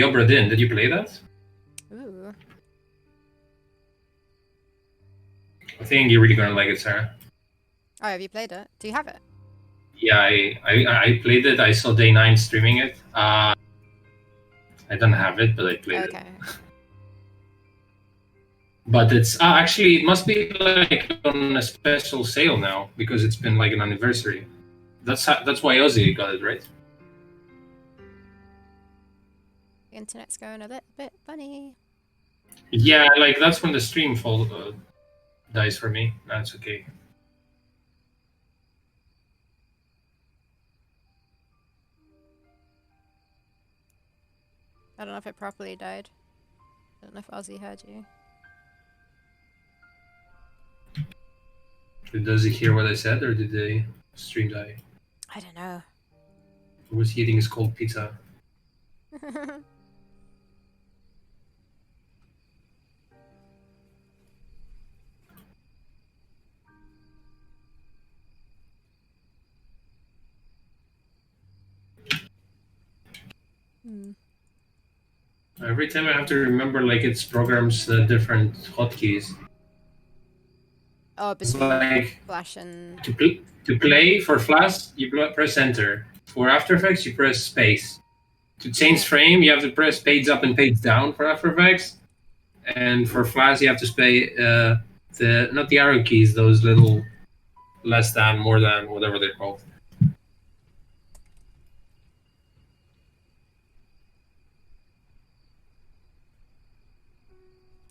Obra Dinn. Did you play that? Ooh. I think you're really gonna like it, Sarah. Oh, have you played it? Do you have it? Yeah, I played it. I saw Day 9 streaming it. I don't have it, but I played it. Okay. But it's actually it must be like on a special sale now because it's been like an anniversary. That's why Ozzy got it, right? The internet's going a little bit funny. Yeah, like that's when the stream dies for me. That's okay. I don't know if it properly died. I don't know if Ozzy heard you. Does he hear what I said, or did the stream die? I don't know. Or was he eating his cold pizza? Every time I have to remember, like its programs different hotkeys. Oh, between like Flash and... to play for Flash, you press Enter. For After Effects, you press Space. To change frame, you have to press page up and page down for After Effects. And for Flash, you have to play not the arrow keys, those little less than, more than, whatever they're called.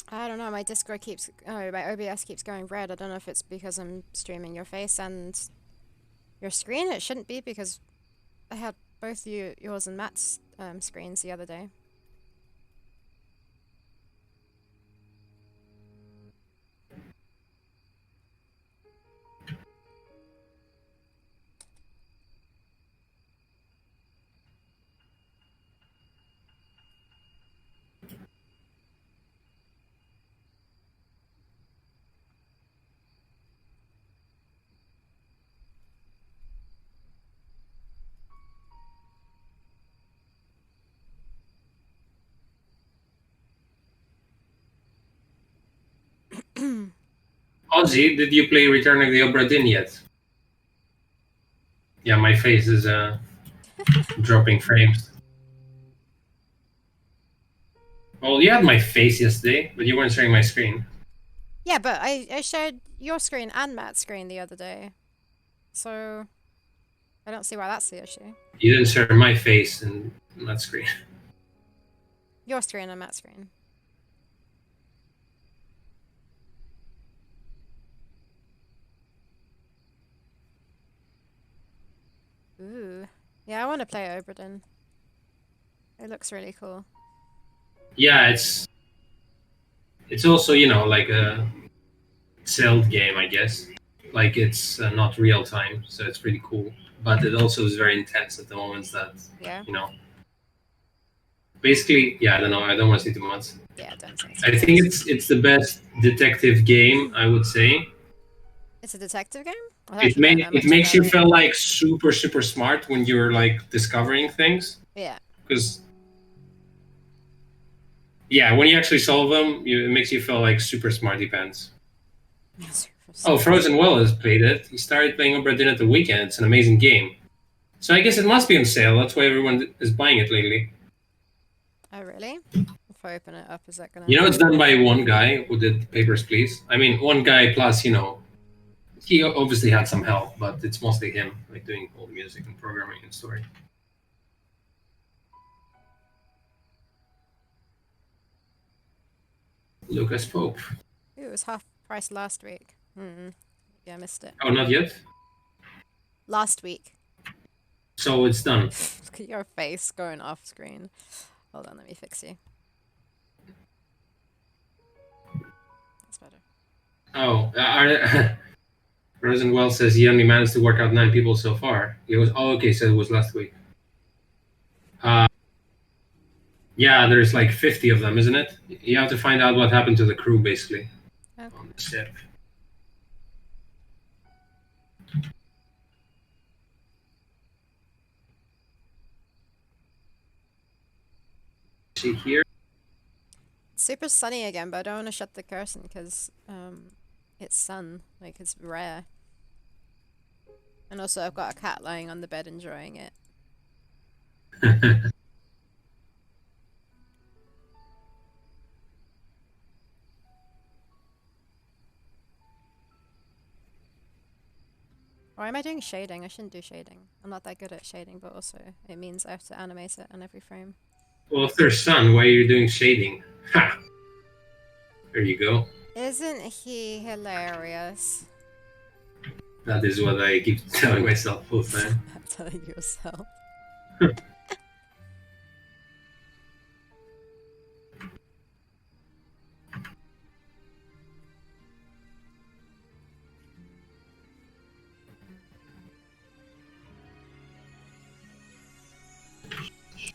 I don't know, my Discord keeps... Oh, my OBS keeps going red. I don't know if it's because I'm streaming your face and your screen. It shouldn't be because I had both yours and Matt's screens the other day. Ozzy, did you play Return of the Obra Dinn yet? Yeah, my face is dropping frames. Well, you had my face yesterday, but you weren't sharing my screen. Yeah, but I shared your screen and Matt's screen the other day. So I don't see why that's the issue. You didn't share my face and Matt's screen. Your screen and Matt's screen. Ooh. Yeah, I want to play Oberdin. It looks really cool. Yeah, it's also, you know, like a celled game, I guess. Like it's not real time, so it's pretty cool. But it also is very intense at the moments that, you know. Basically, yeah, I don't know. I don't want to say too much. Yeah, don't say I think it's the best detective game, I would say. It's a detective game? It makes you feel like super smart when you're like discovering things. Yeah. Because yeah, when you actually solve them, it makes you feel like super smarty pants. Oh, Frozen Well has played it. He started playing Obra Dinn at the weekend. It's an amazing game. So I guess it must be on sale. That's why everyone is buying it lately. Oh, really? If I open it up, is that gonna... You know, it's done by one guy who did Papers, Please. I mean, one guy plus, you know, he obviously had some help, but it's mostly him, like doing all the music and programming and story. Lucas Pope. Ooh, it was half price last week. Yeah, I missed it. Oh, not yet? Last week. So it's done. Look at your face going off screen. Hold on, let me fix you. That's better. Oh, Rosenwell says he only managed to work out 9 people so far. He was, oh, okay, so it was last week. Yeah, there's like 50 of them, isn't it? You have to find out what happened to the crew, basically. Okay. On the ship. See here. It's super sunny again, but I don't want to shut the curtain because it's sun, like it's rare. And also I've got a cat lying on the bed enjoying it. Why am I doing shading? I shouldn't do shading. I'm not that good at shading, but also it means I have to animate it on every frame. Well, if there's sun, why are you doing shading? Ha! There you go. Isn't he hilarious? That is what I keep telling myself all the time. Telling yourself.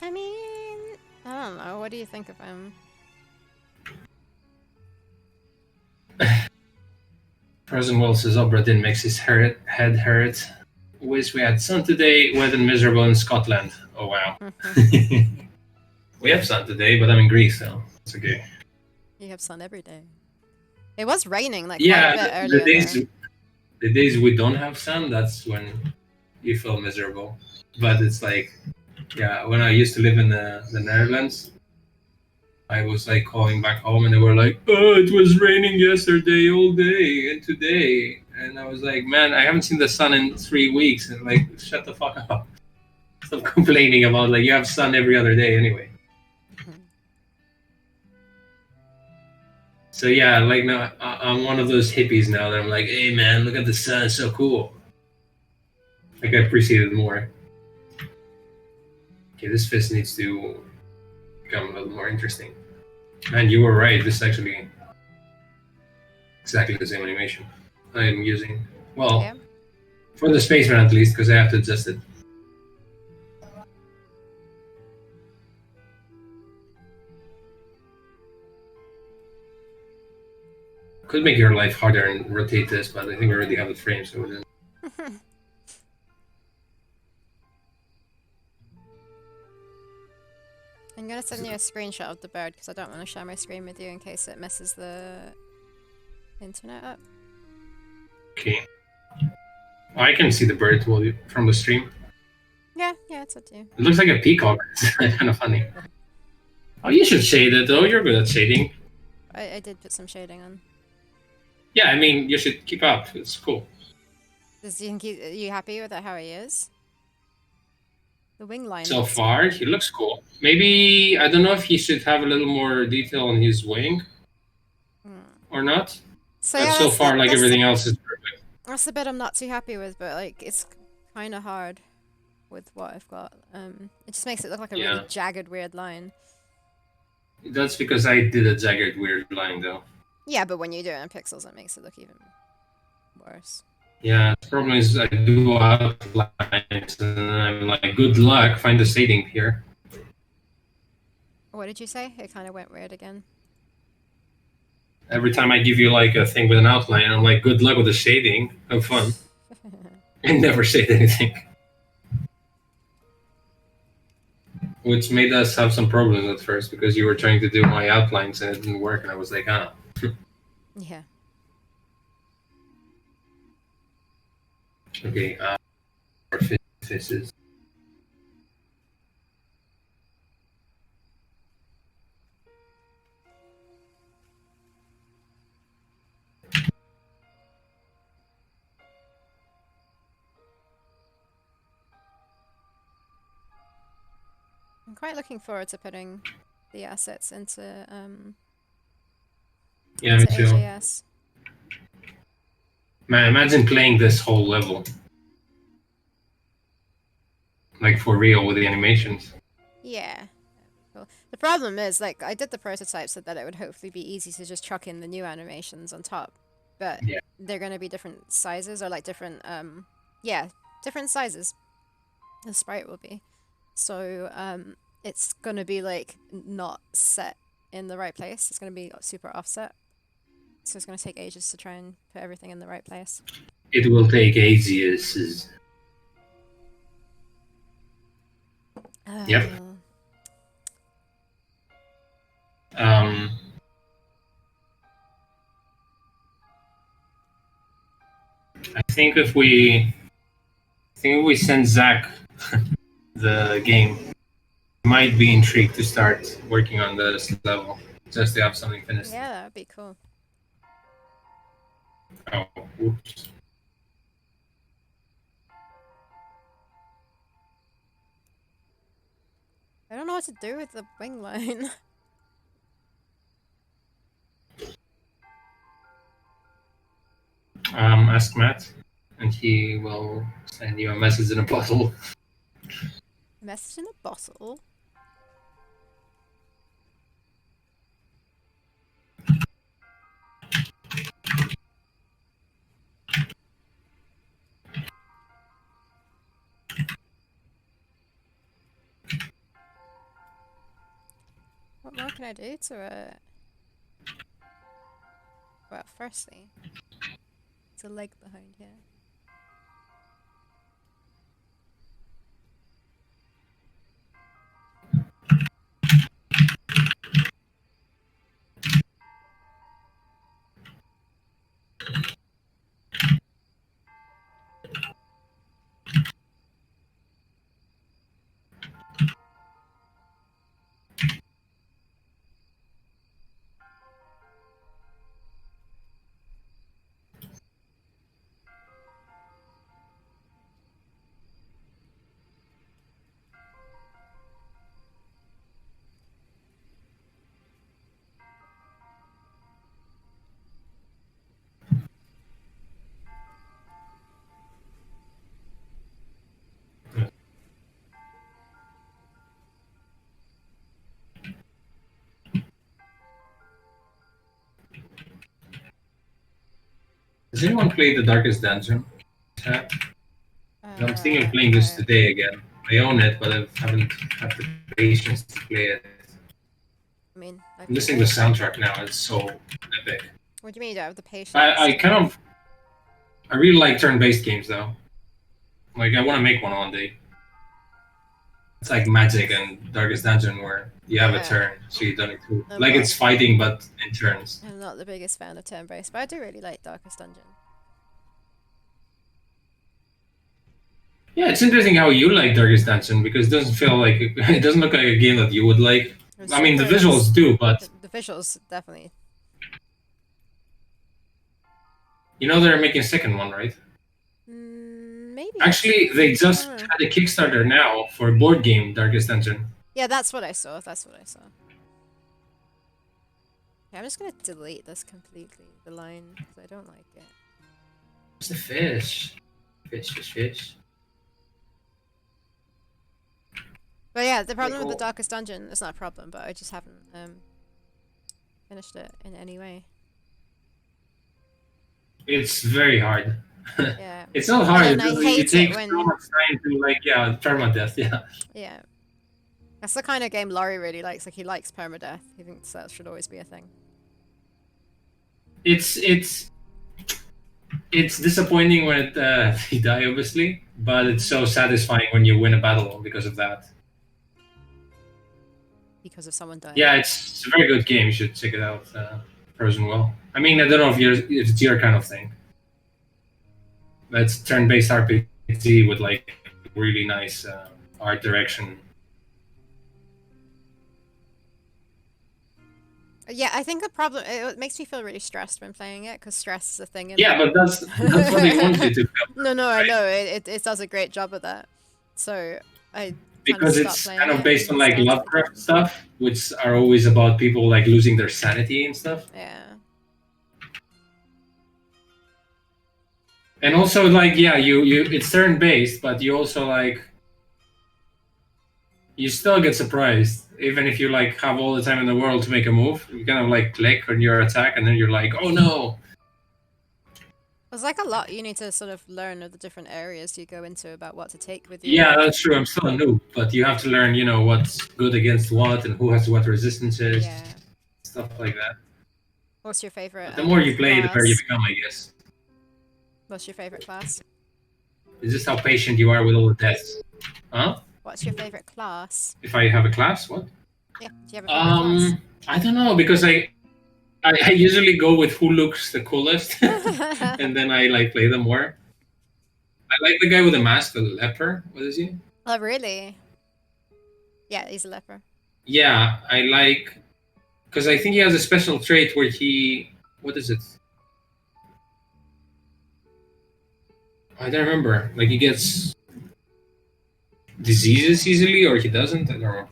I mean, I don't know. What do you think of him? Frozen World says Obradin makes his head hurt. Wish we had sun today, wet and miserable in Scotland. Oh wow. We have sun today, but I'm in Greece, so it's okay. You have sun every day. It was raining like Yeah, quite a bit earlier. the days we don't have sun, that's when you feel miserable. But it's like, yeah, when I used to live in the Netherlands, I was like calling back home and they were like, oh, it was raining yesterday all day and today. And I was like, man, I haven't seen the sun in 3 weeks. And like, shut the fuck up. Stop complaining about like you have sun every other day anyway. So yeah, like now I'm one of those hippies now that I'm like, hey man, look at the sun, it's so cool. Like I appreciate it more. Okay, this fist needs to become a little more interesting. Man, you were right. This is actually exactly the same animation I am using. Well, Yeah. for the spaceman at least, because I have to adjust it. Could make your life harder and rotate this, but I think I already have it framed, so then. I'm gonna send you a screenshot of the bird because I don't want to share my screen with you in case it messes the internet up. Okay. I can see the bird from the stream. Yeah, it's up to you. It looks like a peacock. It's kind of funny. Oh, you should shade it though. You're good at shading. I did put some shading on. Yeah, I mean, you should keep up. It's cool. Are you happy with how he is? The wing line. So far, he looks cool. Maybe, I don't know if he should have a little more detail on his wing or not. So, but yeah, so far, like everything else is perfect. That's the bit I'm not too happy with, but like it's kind of hard with what I've got. It just makes it look like a really jagged, weird line. That's because I did a jagged, weird line, though. Yeah, but when you do it in pixels, it makes it look even worse. Yeah, the problem is I do outlines, and I'm like, good luck, find the shading here. What did you say? It kind of went weird again. Every time I give you like a thing with an outline, I'm like, good luck with the shading, have fun. And never shade anything. Which made us have some problems at first, because you were trying to do my outlines and it didn't work, and I was like, ah. Yeah. Okay, faces. I'm quite looking forward to putting the assets into Yeah, me too. AJS. Man, imagine playing this whole level. Like for real with the animations. Yeah. Cool. The problem is, like, I did the prototype so that it would hopefully be easy to just chuck in the new animations on top. But they're going to be different sizes, or like different, different sizes. The sprite will be. So, it's going to be like not set in the right place. It's going to be super offset. So it's going to take ages to try and put everything in the right place. It will take ages. Yep. Um, I think if we send Zach the game, he might be intrigued to start working on this level just to have something finished. Yeah, that would be cool. Oh, oops. I don't know what to do with the wing line. Ask Matt, and he will send you a message in a bottle. Message in a bottle? What more can I do to it? Well, firstly, it's a leg behind here. Has anyone played The Darkest Dungeon? I'm thinking of playing this today again. I own it, but I haven't had the patience to play it. I mean, I'm listening to the soundtrack now. It's so epic. What do you mean you don't have the patience? I really like turn-based games though. Like I want to make one one day. It's like Magic and Darkest Dungeon where you have a turn, so you don't need to. Like it's fighting, but in turns. I'm not the biggest fan of turn-based, but I do really like Darkest Dungeon. Yeah, it's interesting how you like Darkest Dungeon because it doesn't feel like it doesn't look like a game that you would like. I mean, the visuals do, but the visuals definitely. You know they're making a second one, right? Maybe. Actually, they just had a Kickstarter now for a board game, Darkest Dungeon. Yeah, that's what I saw. That's what I saw. Yeah, I'm just gonna delete this completely, the line, because I don't like it. What's the fish? Fish. But yeah, the problem with the Darkest Dungeon, it's not a problem, but I just haven't finished it in any way. It's very hard. Yeah. It's not hard. It takes so much time to permadeath. Yeah. Yeah. That's the kind of game Laurie really likes. Like he likes permadeath. He thinks that should always be a thing. It's disappointing when you die, obviously, but it's so satisfying when you win a battle because of that. Because of someone dying. Yeah, it's a very good game. You should check it out. Frozen Well. I mean, I don't know if it's your kind of thing. That's turn-based RPG with like really nice art direction. Yeah, I think the problem, it makes me feel really stressed when playing it because stress is a thing. Yeah, but that's what they want you to feel. No, right? I know it does a great job of that. So because it's kind of based on like Lovecraft stuff, which are always about people like losing their sanity and stuff. Yeah. And also like you it's turn based, but you also like you still get surprised even if you like have all the time in the world to make a move. You kind of like click on your attack and then you're like, oh no. There's like a lot you need to sort of learn of the different areas you go into about what to take with you. Yeah, that's true. I'm still a noob, but you have to learn, what's good against what and who has what resistances. Yeah. Stuff like that. What's your favorite? But the more you play, the better you become, I guess. What's your favorite class? Is this how patient you are with all the deaths? Huh? What's your favorite class? If I have a class, what? Yeah, do you have a favorite class? I don't know because I usually go with who looks the coolest, and then I like play them more. I like the guy with the mask, the leper. What is he? Oh, really? Yeah, he's a leper. Yeah, I like because I think he has a special trait where he. What is it? I don't remember. Like he gets diseases easily, or he doesn't. I don't know.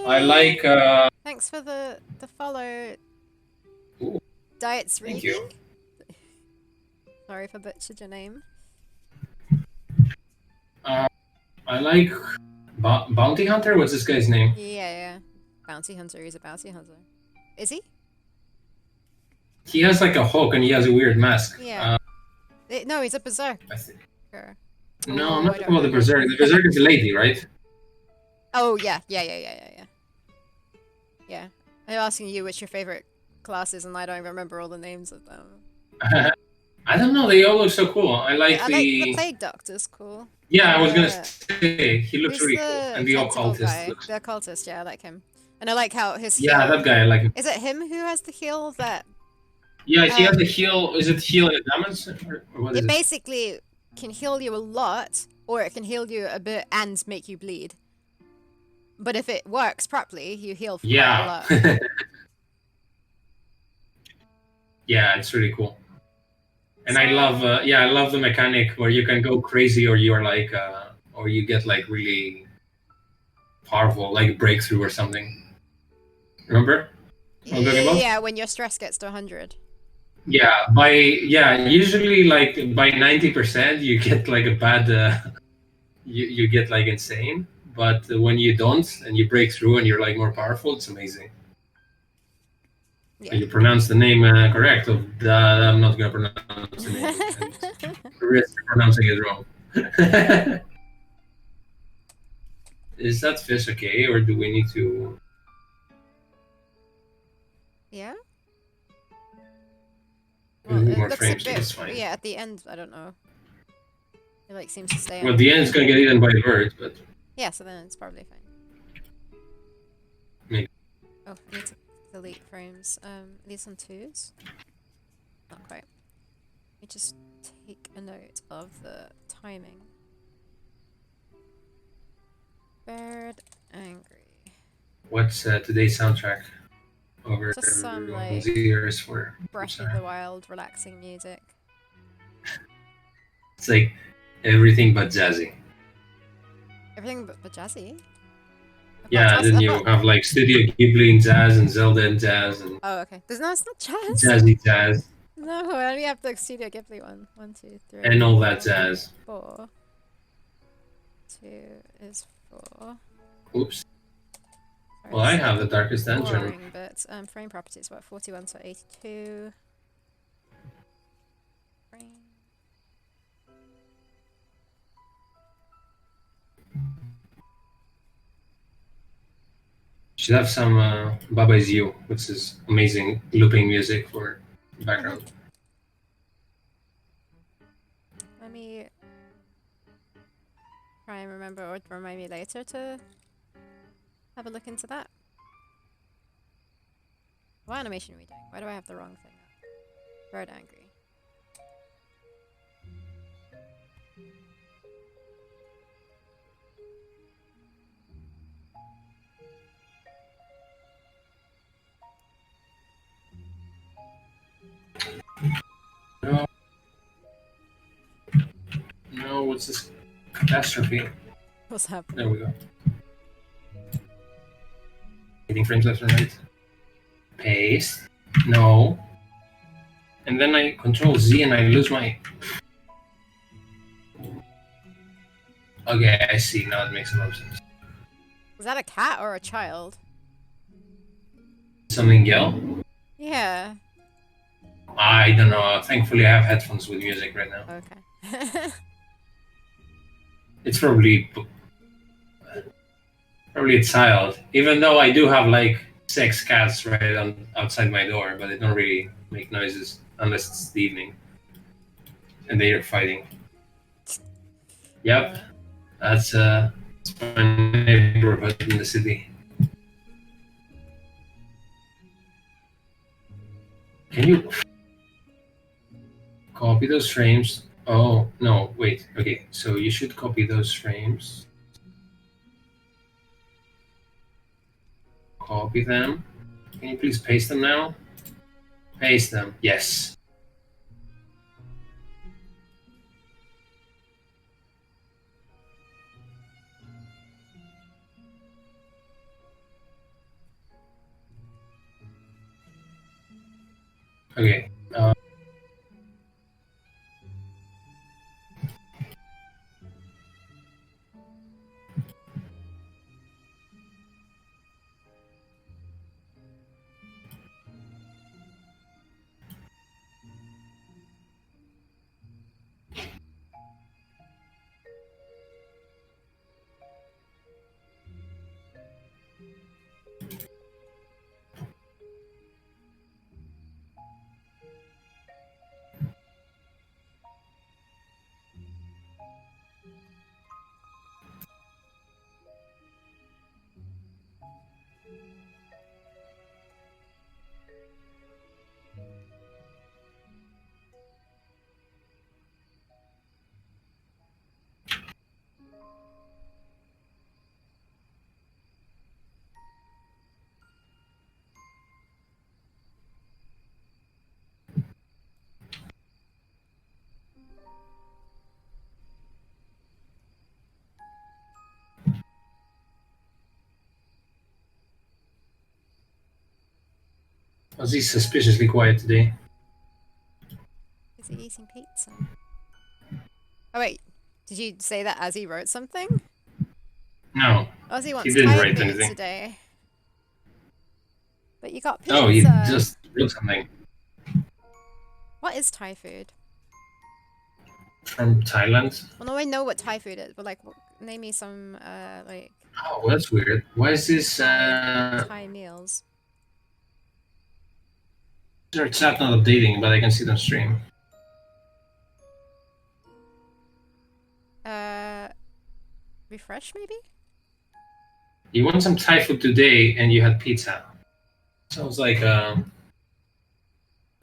I like. Hey, thanks for the follow. Ooh, Diet's thank Rigi? you. Sorry if I butchered your name. I like Bounty Hunter. What's this guy's name? Yeah. Bounty hunter. He's a bounty hunter. Is he? He has like a hook and he has a weird mask. Yeah. No, he's a berserker. I think. Oh, No, I'm I not don't talking about the remember. Berserk. The Berserk is a lady, right? Oh, yeah. Yeah. I'm asking you which your favorite class is, and I don't remember all the names of them. I don't know. They all look so cool. I like I like the Plague Doctor's cool. Yeah, I was gonna Uh, say he looks Who's really cool, the and the tentacle occultist guy? looks. The occultist, yeah, I like him. And I like how his Yeah, heal... that guy I like him. Is it him who has the heal that... Yeah, he has a heal. Is it heal and a damage, or what is It it? basically can heal you a lot, or it can heal you a bit and make you bleed. But if it works properly, you heal for quite a Yeah. lot. Yeah, it's really cool. And So- I love the mechanic where you can go crazy, or you're like, or you get like really powerful, like breakthrough or something. Remember? What I'm talking about? Yeah, when your stress gets to 100. Yeah, usually like by 90% you get like a bad, you get like insane. But when you don't and you break through and you're like more powerful, it's amazing. Yeah. You pronounce the name correct. Of I'm not gonna pronounce the name. And risk pronouncing it wrong. Is that fish okay, or do we need to? Yeah? We Well, need it more looks frames, a so bit... that's fine. Yeah, at the end, I don't know. It like seems to stay Well, on. the end is gonna get eaten by a bird, but Yeah, so then it's probably fine. maybe. Oh, I need to delete frames. These on 2s? Not quite. Let me just take a note of the timing. Bird angry. What's today's soundtrack? Over Just some like everyone's ears for. Breath of the Wild, relaxing music. It's like everything but jazzy. Everything but jazzy. Yeah, then you have like Studio Ghibli in jazz and Zelda in jazz and Oh, okay. It's not jazz. jazzy jazz No, I only have the Studio Ghibli one. 1, 2, 3. and all that jazz. 4. 2 is 4. Oops. Sorry, Well, I this is have the Darkest Dungeon. boring, but frame properties, what, 41 to 82. Frame. Should have some Baba Is You, which is amazing looping music for background. Let me try and remember, or remind me later to have a look into that. What animation are we doing? Why do I have the wrong thing up? Bird angry. No, what's this catastrophe? What's happening? There we go. Hitting frames left and right. Paste. No. And then I control Z and I lose my. Okay, I see. Now it makes a lot of sense. Was that a cat or a child? Something yell? Yeah. I don't know. Thankfully, I have headphones with music right now. Okay. It's probably a child. Even though I do have like 6 cats right outside my door, but they don't really make noises unless it's the evening and they are fighting. Yep, that's my neighborhood in the city. Can you copy those frames? Oh, no, wait. Okay, so you should copy those frames. Copy them. Can you please paste them now? Paste them. Yes. Okay. Ozzy's suspiciously quiet today. Is he eating pizza? Oh wait, did you say that as he wrote something? No, Ozzy he wants didn't Thai write food anything. today. But you got Oh, he pizza! just wrote something. What is Thai food? From Thailand. Well, no, I know what Thai food is, but like, name me some, like, Oh, that's weird. Why is this Thai meals. their chat not updating, but I can see it on stream? Refresh maybe? You want some Thai food today and you had pizza. Sounds like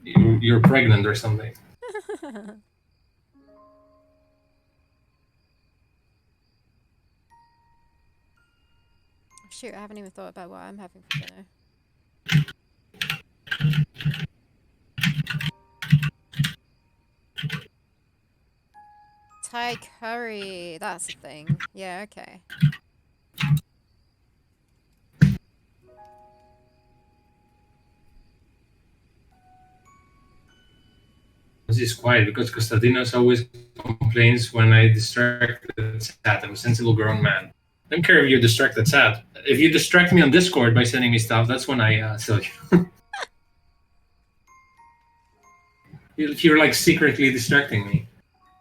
you're pregnant or something. Shoot, I haven't even thought about what I'm having for dinner. Thai curry, that's a thing. Yeah, okay. This is quiet because Constantinos always complains when I distract the chat. I'm a sensible grown man. I don't care if you distract the chat. If you distract me on Discord by sending me stuff, that's when I tell you. If you're like secretly distracting me.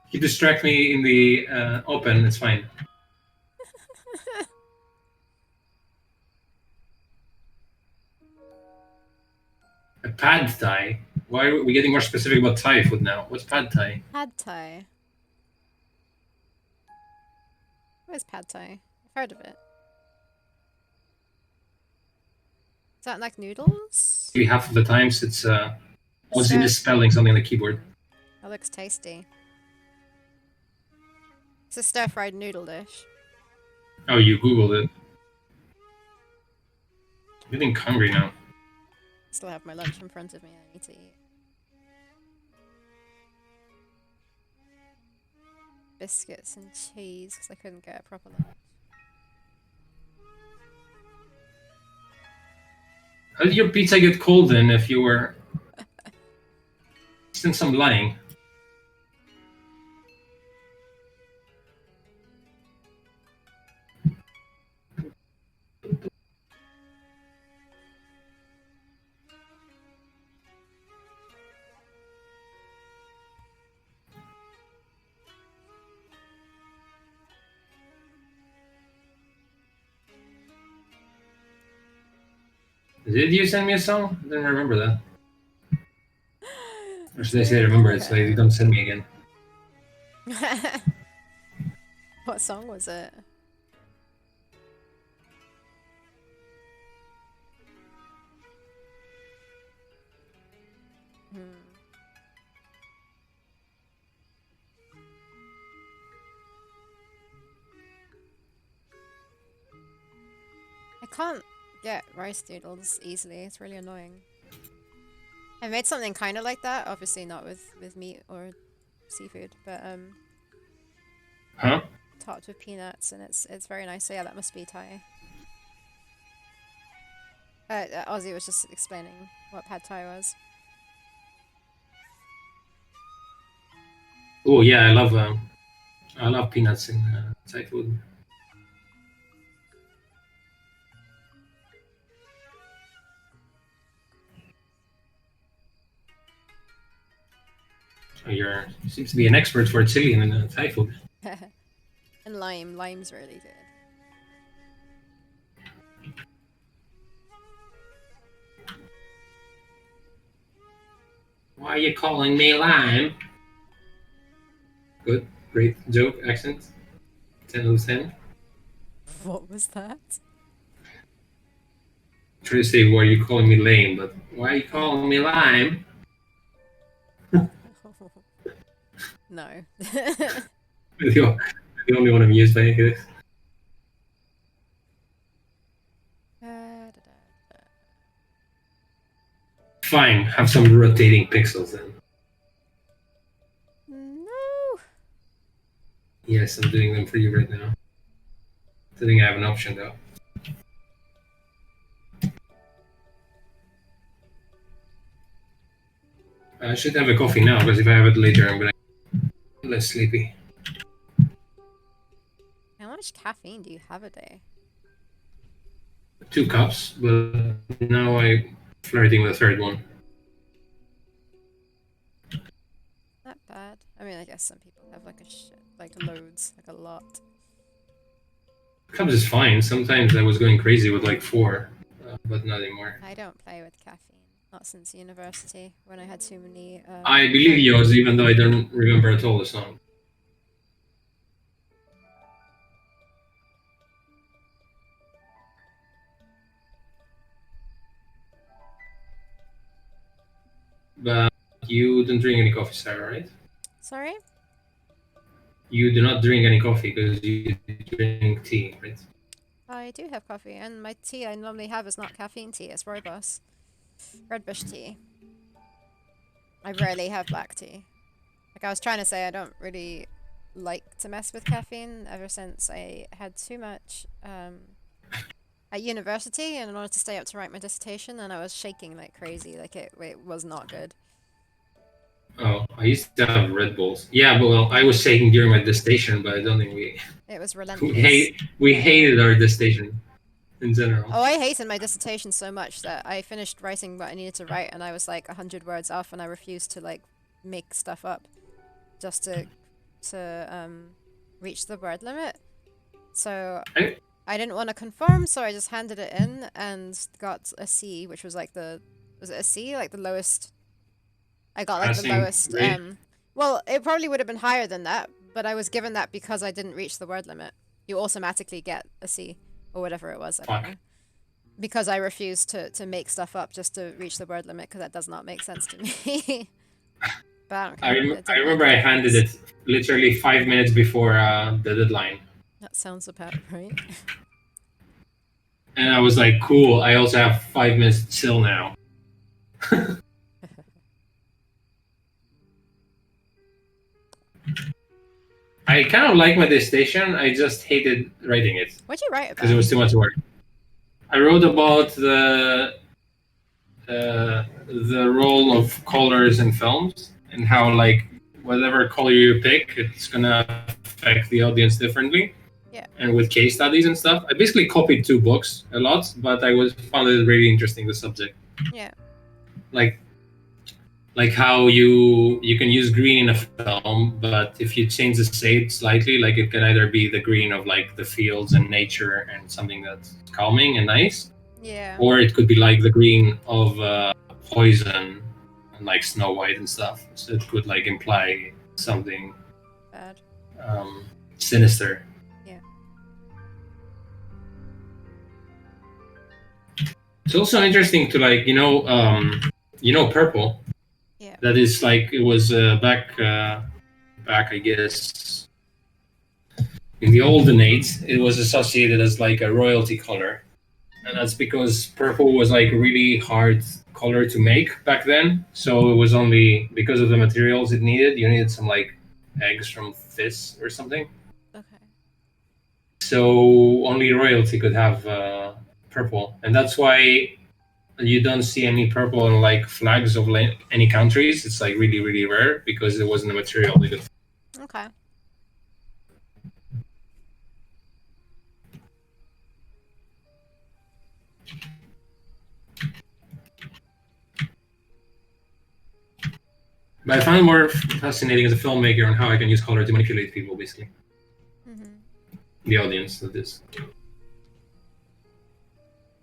If you distract me in the open, it's fine. A pad thai? Why are we getting more specific about Thai food now? What's pad thai? Pad Thai. What is Pad Thai? I've heard of it. Is that like noodles? Maybe half of the times it's Ozzy Stir- misspelling something on the keyboard. That looks tasty. It's a stir-fried noodle dish. Oh, you googled it. I'm getting hungry now. Still have my lunch in front of me. I need to eat. Biscuits and cheese because I couldn't get a proper lunch. How did your pizza get cold then if you were... Since I'm lying. Did you send me a song? I didn't remember that. Or should I say I remember it so you don't send me again? What song was it? Hmm. I can't get rice noodles easily. It's really annoying. I made something kind of like that, obviously not with meat or seafood, but Huh? topped with peanuts, and it's very nice. So yeah, that must be Thai. Ozzy was just explaining what pad Thai was. Oh yeah, I love peanuts in Thai food. So you seems to be an expert for Chilean and Thai food. And lime's really good. Why are you calling me lime? Good, great joke, accent. 10 out of 10. What was that? Try to say why are you calling me lame, but why are you calling me lime? No. the, the only one I'm used by this. Fine, have some rotating pixels then. No. Yes, I'm doing them for you right now. I think I have an option though. I should have a coffee now because if I have it later, I'm gonna get less sleepy. How much caffeine do you have a day? 2 cups, but now I'm flirting with a third one. Not bad. I mean, I guess some people have like like loads, like a lot. Cups is fine. Sometimes I was going crazy with like 4, but not anymore. I don't play with caffeine. Not since university, when I had too many. I believe yours, even though I don't remember at all the song. But you don't drink any coffee, Sarah, right? Sorry? You do not drink any coffee because you drink tea, right? I do have coffee, and my tea I normally have is not caffeine tea, it's rooibos. Red bush tea. I rarely have black tea. Like I was trying to say, I don't really like to mess with caffeine ever since I had too much at university, and in order to stay up to write my dissertation, and I was shaking like crazy, like it was not good. Oh, I used to have Red Bulls. Yeah, but well, I was shaking during my dissertation, but I don't think It was we relentless. hated our dissertation in general. Oh, I hated my dissertation so much that I finished writing what I needed to write, and I was like 100 words off, and I refused to like make stuff up just to reach the word limit. So I didn't want to conform, so I just handed it in and got a C, which was like was it a C? Like the lowest. I got like the lowest. Well, it probably would have been higher than that, but I was given that because I didn't reach the word limit. You automatically get a C or whatever it was. I don't know. Because I refused to make stuff up just to reach the word limit, because that does not make sense to me. But I remember I handed it literally 5 minutes before the deadline. That sounds about right. And I was like, cool, I also have 5 minutes till now. I kind of like my dissertation. I just hated writing it. What'd you write about? Because it was too much work. I wrote about the role of colors in films and how like whatever color you pick, it's gonna affect the audience differently. Yeah. And with case studies and stuff, I basically copied 2 books a lot, but I found it really interesting, the subject. Yeah. Like how you can use green in a film, but if you change the shade slightly, like it can either be the green of like the fields and nature and something that's calming and nice, yeah, or it could be like the green of poison and like Snow White and stuff. So it could like imply something bad, sinister. Yeah. It's also interesting to like purple. Yeah. That is like it was back I guess in the olden age. It was associated as like a royalty color, and that's because purple was like a really hard color to make back then. So it was only because of the materials it needed. You needed some like eggs from fish or something. Okay. So only royalty could have purple, and that's why you don't see any purple on like flags of like any countries. It's like really really rare because it wasn't a material they could. Okay. But I find it more fascinating as a filmmaker on how I can use color to manipulate people, basically. The audience of this.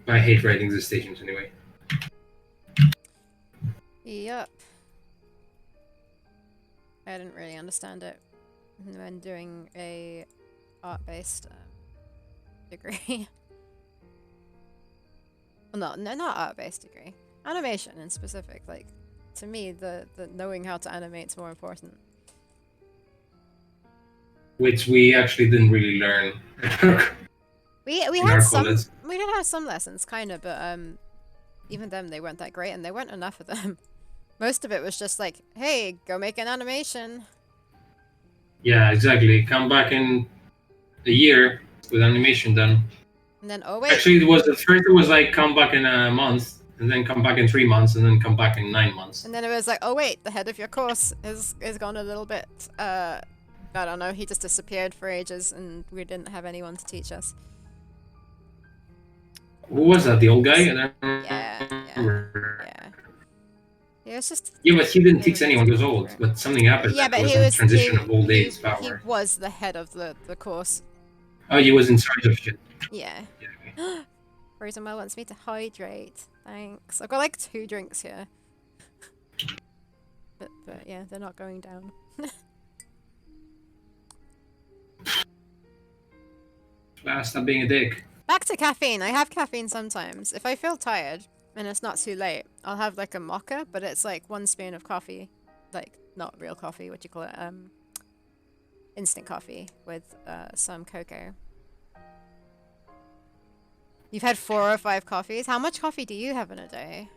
I hate writing these stations anyway. Yep. I didn't really understand it when doing a art-based degree. Well, no, not art-based degree. Animation in specific. Like, to me, the knowing how to animate is more important. Which we actually didn't really learn. We in had our some. college. We did have some lessons, kind of, but even them they weren't that great, and there weren't enough of them. Most of it was just like, hey, go make an animation. Yeah, exactly. Come back in a year with animation done. And then, oh wait. Actually, it was at first it was like come back in a month, and then come back in 3 months, and then come back in 9 months. And then it was like, oh wait, the head of your course is gone a little bit. I don't know. He just disappeared for ages, and we didn't have anyone to teach us. Who was that? The old guy? I don't Yeah. remember. Yeah, it's just. Yeah, but he didn't teach anyone. He was old, but something happened. Yeah, that but was he a was transition of old age he power. was the head of the course. Oh, he was in charge of shit. Yeah. Okay. Frozen Well wants me to hydrate. Thanks. I've got like 2 drinks here. But yeah, they're not going down. Stop being a dick. Back to caffeine. I have caffeine sometimes. If I feel tired and it's not too late, I'll have like a mocha, but it's like 1 spoon of coffee. Like, not real coffee, what do you call it? Instant coffee with some cocoa. You've had 4 or 5 coffees? How much coffee do you have in a day?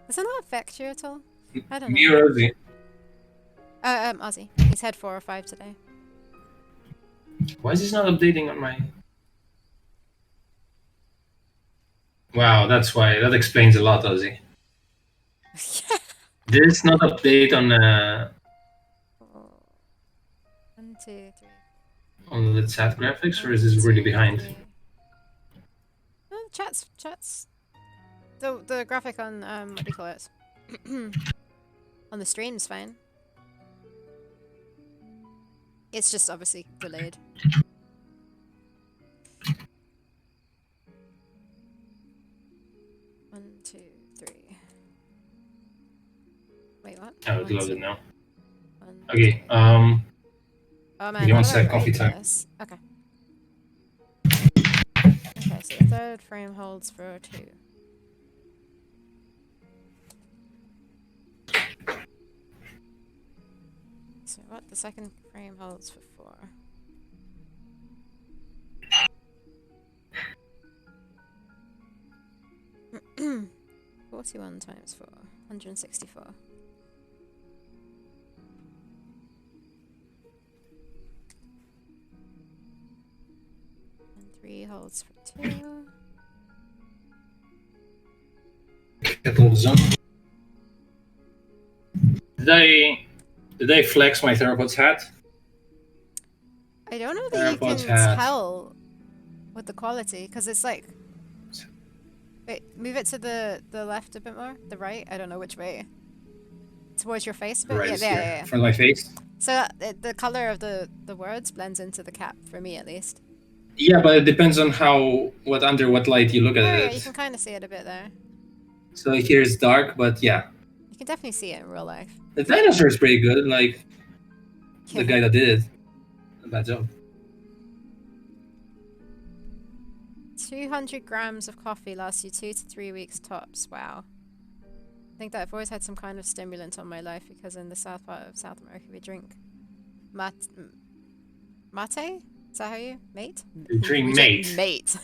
Does that not affect you at all? I don't know. Me or Ozzy? Ozzy. He's had 4 or 5 today. Why is this not updating on my... Wow, that's why. That explains a lot, Ozzy. Did this not update on 1, 2, 3. on the chat graphics, or is this really behind? No, chats. The graphic on what do you call it? On the stream's fine. It's just obviously delayed. One, 2, 3. Wait, what? Oh, it's loaded now. 1, Okay, 2. Oh man, you want how to do I set coffee rate time? this? Okay. Okay, so the 3rd frame holds for 2. So what? The 2nd frame holds for 4. Hmm. 41 times 4. 164. And 3 holds for 2. Kettle zone. Did I flex my Theropods hat? I don't know that you can Theropods hat. tell with the quality, because it's like... Wait, move it to the left a bit more? The right? I don't know which way. Towards your face? But Right, yeah. for my face. So the color of the words blends into the cap, for me at least. Yeah, but it depends on under what light you look at Yeah, it. you can kind of see it a bit there. So here it's dark, but yeah. You can definitely see it in real life. The dinosaur is pretty good, like the guy that did it. Bad job. 200 grams of coffee lasts you 2 to 3 weeks tops. Wow. think that I've always had some kind of stimulant on my life because in the south part of South America we drink mate. Is that how you mate? You drink We mate. drink mate.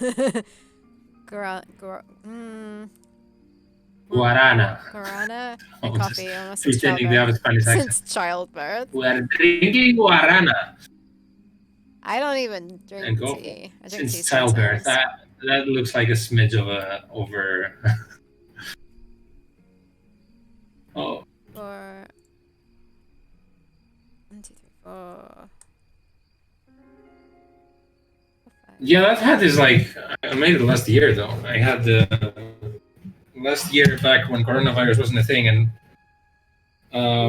Mm, Guarana. guarana Oh, and coffee almost since pretending they have a childbirth. Spanish accent. Since childbirth. We are drinking guarana I don't even drink and coffee tea. I drink tea since childbirth. sometimes. That looks like a smidge of a over. Oh. 4. 1, 2, 3, 4. Yeah, that hat is like I made it last year though. I had the last year back when coronavirus wasn't a thing, and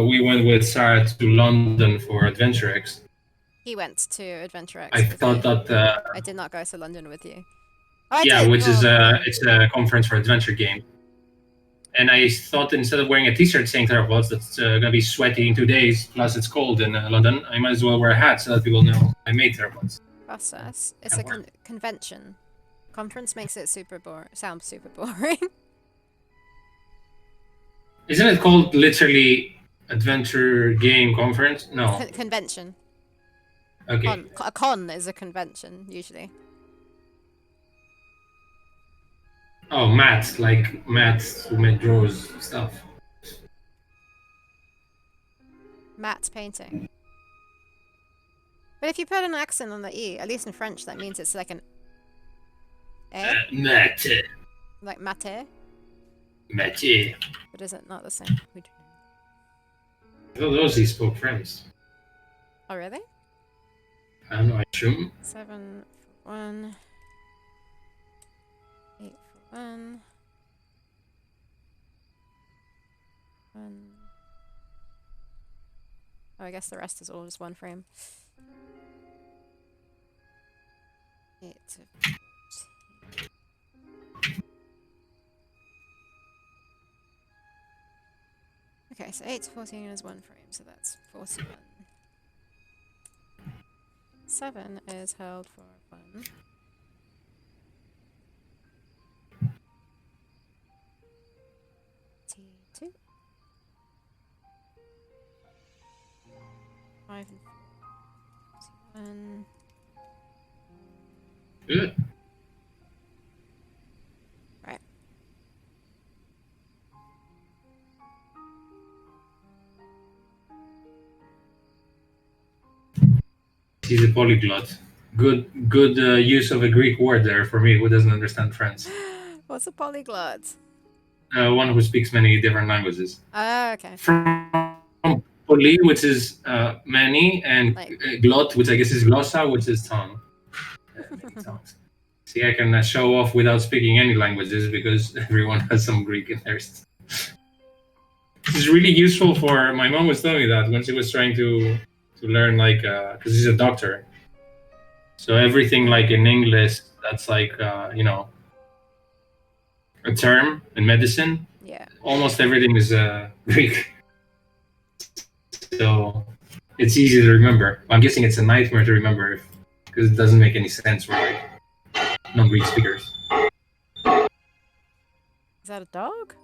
we went with Sarah to London for Adventure X. He went to Adventure X I with thought you. that I did not go to London with you. Oh, I yeah, did. which is Well, it's a conference for adventure game. And I thought instead of wearing a T-shirt saying Theropods that's gonna be sweaty in 2 days, plus it's cold in London, I might as well wear a hat so that people know I made Theropods. process. It's a convention. Conference makes it super boring. Sounds super boring. Isn't it called literally Adventure Game Conference? No. Convention. Okay. A con is a convention usually. Oh, Matt, like Matt who made draws stuff. Matte painting. But if you put an accent on the E, at least in French, that means it's like an Matt. like mate. Mathieu. But is it not the same? I thought those he spoke French. Oh, really? I don't know, I assume. 7 for 1. 8 for 1. 1. Oh, I guess the rest is all just one frame. 8 to 14. Okay, so 8 to 14 is one frame, so that's 41. 7 is held for 1. T2. 5 and 4. 1. Good. Right. He's a polyglot. Good use of a Greek word there for me who doesn't understand French. What's a polyglot? One who speaks many different languages. Oh, okay. From poly, which is many, and Like- glot, which I guess is glossa, which is tongue. Many tongues. See, I can show off without speaking any languages because everyone has some Greek in theirs. This is really useful for. My mom was telling me that when she was trying to learn, like, because she's a doctor. So everything like in English, that's like a term in medicine. Yeah. Almost everything is Greek. So it's easy to remember. I'm guessing it's a nightmare to remember because it doesn't make any sense for like non-Greek speakers. Is that a dog?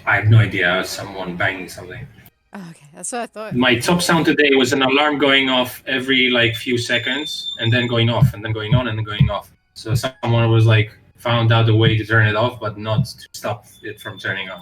I have no idea. Someone banging something. Oh, okay, that's what I thought. My top sound today was an alarm going off every like few seconds and then going off and then going on and then going off. So someone was like found out a way to turn it off, but not to stop it from turning on.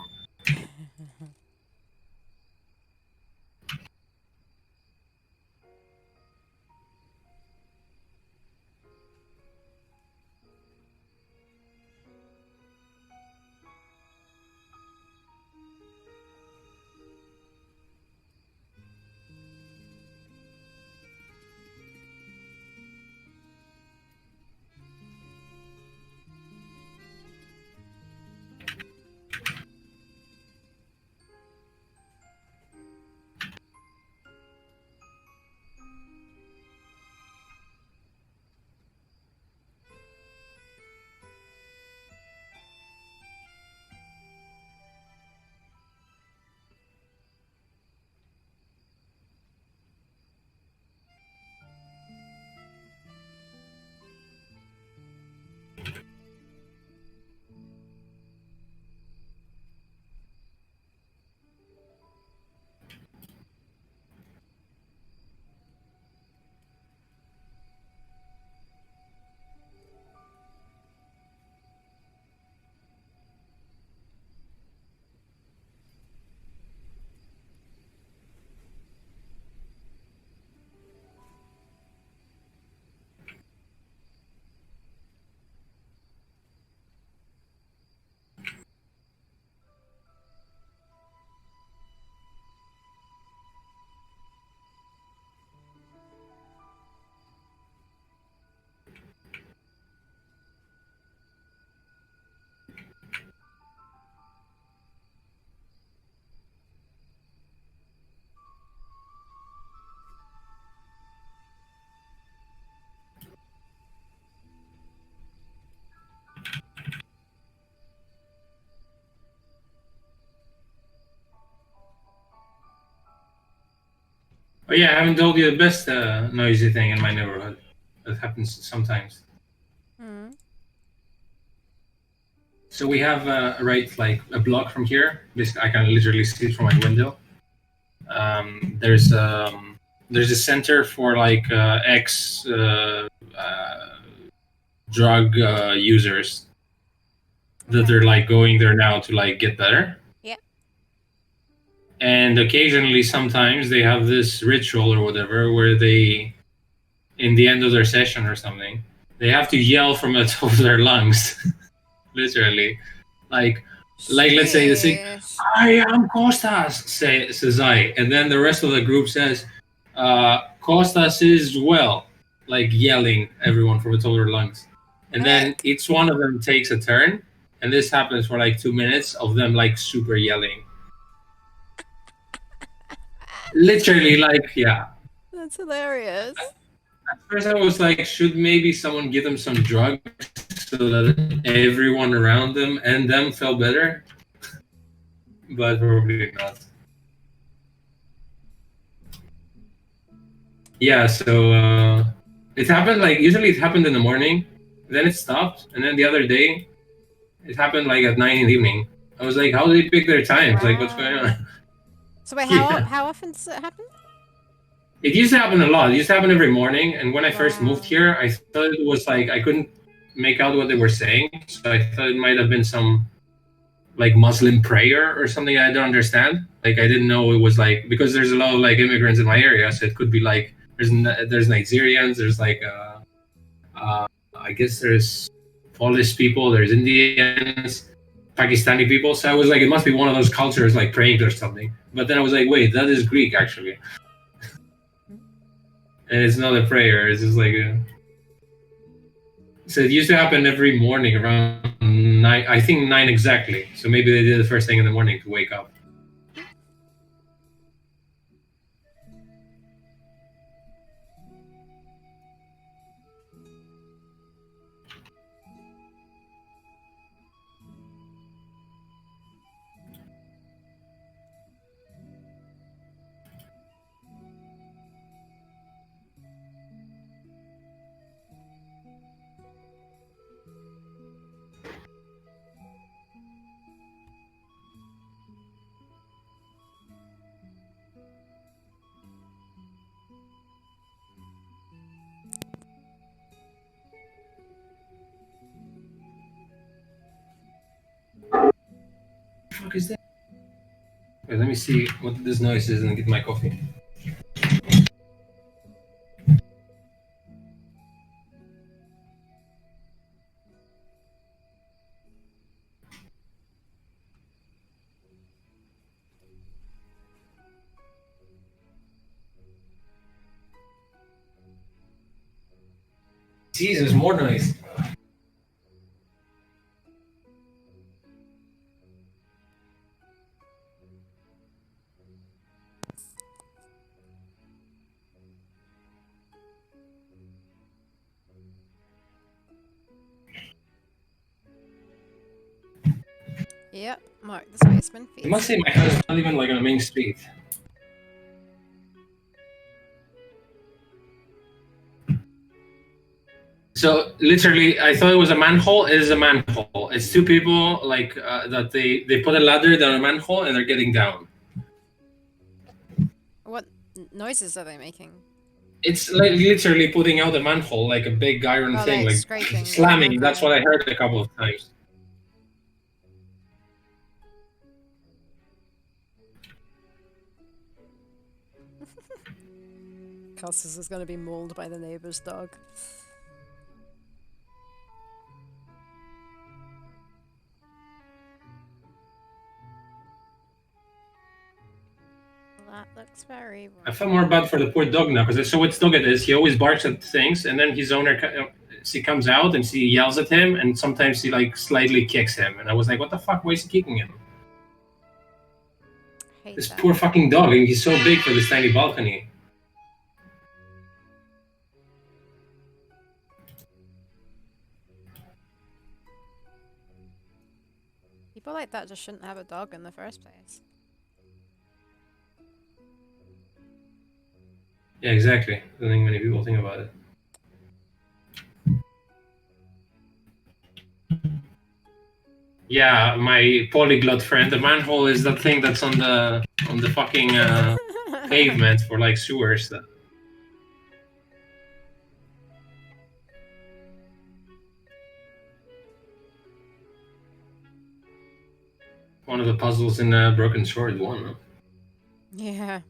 Oh yeah, I haven't told you the best noisy thing in my neighborhood. That happens sometimes. Hmm. So we have right like a block from here. This I can literally see it from my window. Um, there's um, there's a center for like ex drug users that Okay. they're like going there now to like get better. Yep. And occasionally, sometimes they have this ritual or whatever where they, in the end of their session or something, they have to yell from the top of their lungs, literally, like let's say they say, Sheesh. "I am Costas," says I, and then the rest of the group says, "Costas is well," like yelling everyone from the top of their lungs, and then each one of them takes a turn, and this happens for like 2 minutes of them like super yelling, literally, like yeah. That's hilarious. At first, I was like, should maybe someone give them some drugs so that everyone around them and them felt better? But probably not. Yeah, so it happened like usually it happened in the morning, then it stopped, and then the other day it happened like at 9 in the evening. I was like, how do they pick their times? Like, what's going Wow. on? So wait, Yeah. how often does it happen? It used to happen a lot. It used to happen every morning. And when I first moved Wow. here, I thought it was like I couldn't make out what they were saying. So I thought it might have been some like Muslim prayer or something I don't understand. Like I didn't know it was like because there's a lot of like immigrants in my area, so it could be like there's Nigerians, there's like I guess there's Polish people, there's Indians, Pakistani people. So I was like, it must be one of those cultures like praying or something. But then I was like, wait, that is Greek actually, and it's not a prayer. It's just like so it used to happen every morning around 9. I think 9 exactly. So maybe they did the first thing in the morning to wake up. Fuck is that? Wait, let me see what this noise is and get my coffee. Jesus, more noise. Yep. Mark the spaceman I feeds must say you. my house is not even like on a main street. So literally, I thought it was a manhole. It is a manhole. It's two people like that. They put a ladder down a manhole and they're getting down. What noises are they making? It's like literally putting out a manhole like a big iron Oh, thing, like like scraping. Yeah. slamming. That's Okay. what I heard a couple of times. Costas is going to be mauled by the neighbor's dog. That looks very I wrong. feel more bad for the poor dog now because I saw which dog it is. He always barks at things, and then his owner she comes out and she yells at him, and sometimes she like slightly kicks him. And I was like, "What the fuck? Why is he kicking him?" Hate This that. poor fucking dog, and he's so big for this tiny balcony. People like that just shouldn't have a dog in the first place. Yeah, exactly. I don't think many people think about it. Yeah, my polyglot friend. The manhole is that thing that's on the fucking pavement for like sewers. One of the puzzles in Broken Sword 1. Huh? Yeah.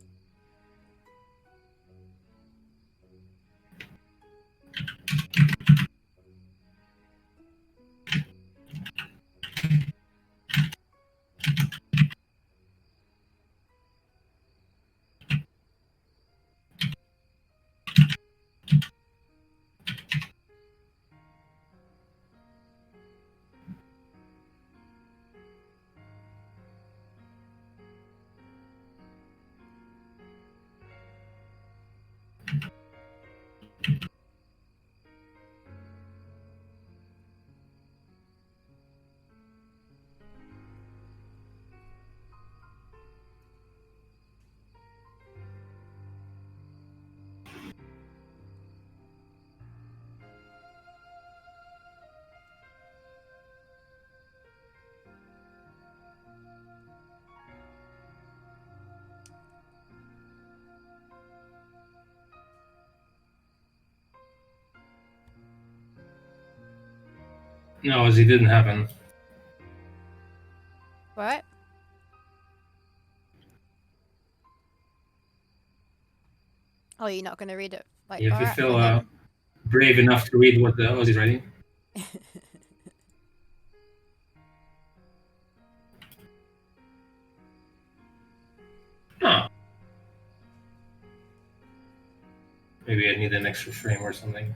No, as it didn't happen. What? Oh, you're not gonna read it like You have to Barat feel again? brave enough to read what the Aussie's writing. Huh. Maybe I need an extra frame or something.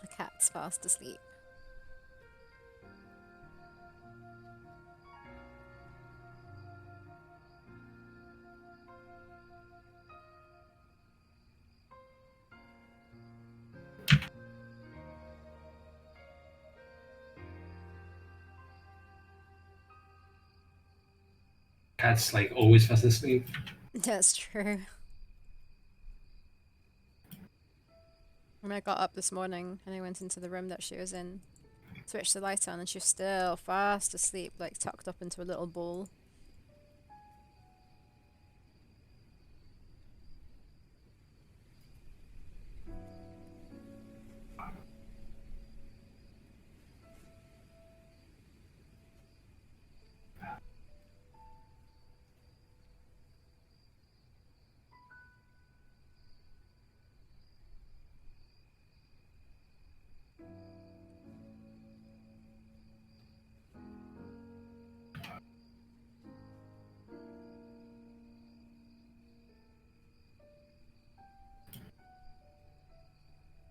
The cat's fast asleep. Cat's like always fast asleep. That's true. When I got up this morning and I went into the room that she was in, switched the light on, and she was still fast asleep, like tucked up into a little ball.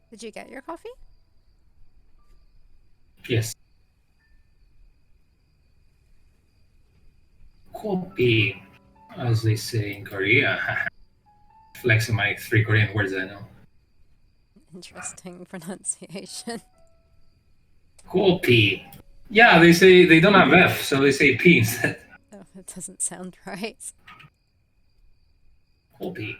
Did you get your coffee? Yes. Kopi, as they say in Korea. Flexing my 3 Korean words I know. Interesting pronunciation. Kopi. Yeah, they say they don't have F, so they say P instead. Oh, that doesn't sound right. Kopi.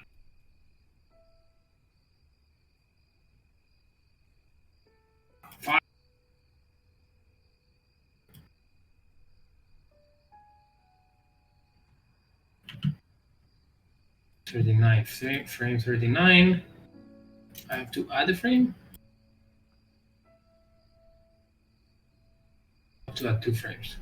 39, frame 39. I have to add a frame? I have to add 2 frames.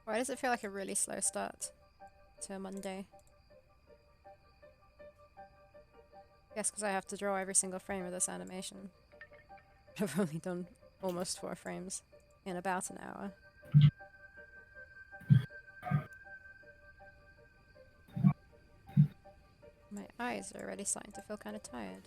Why does it feel like a really slow start to a Monday? Guess because I have to draw every single frame of this animation. I've only done almost 4 frames in about an hour. My eyes are already starting to feel kind of tired.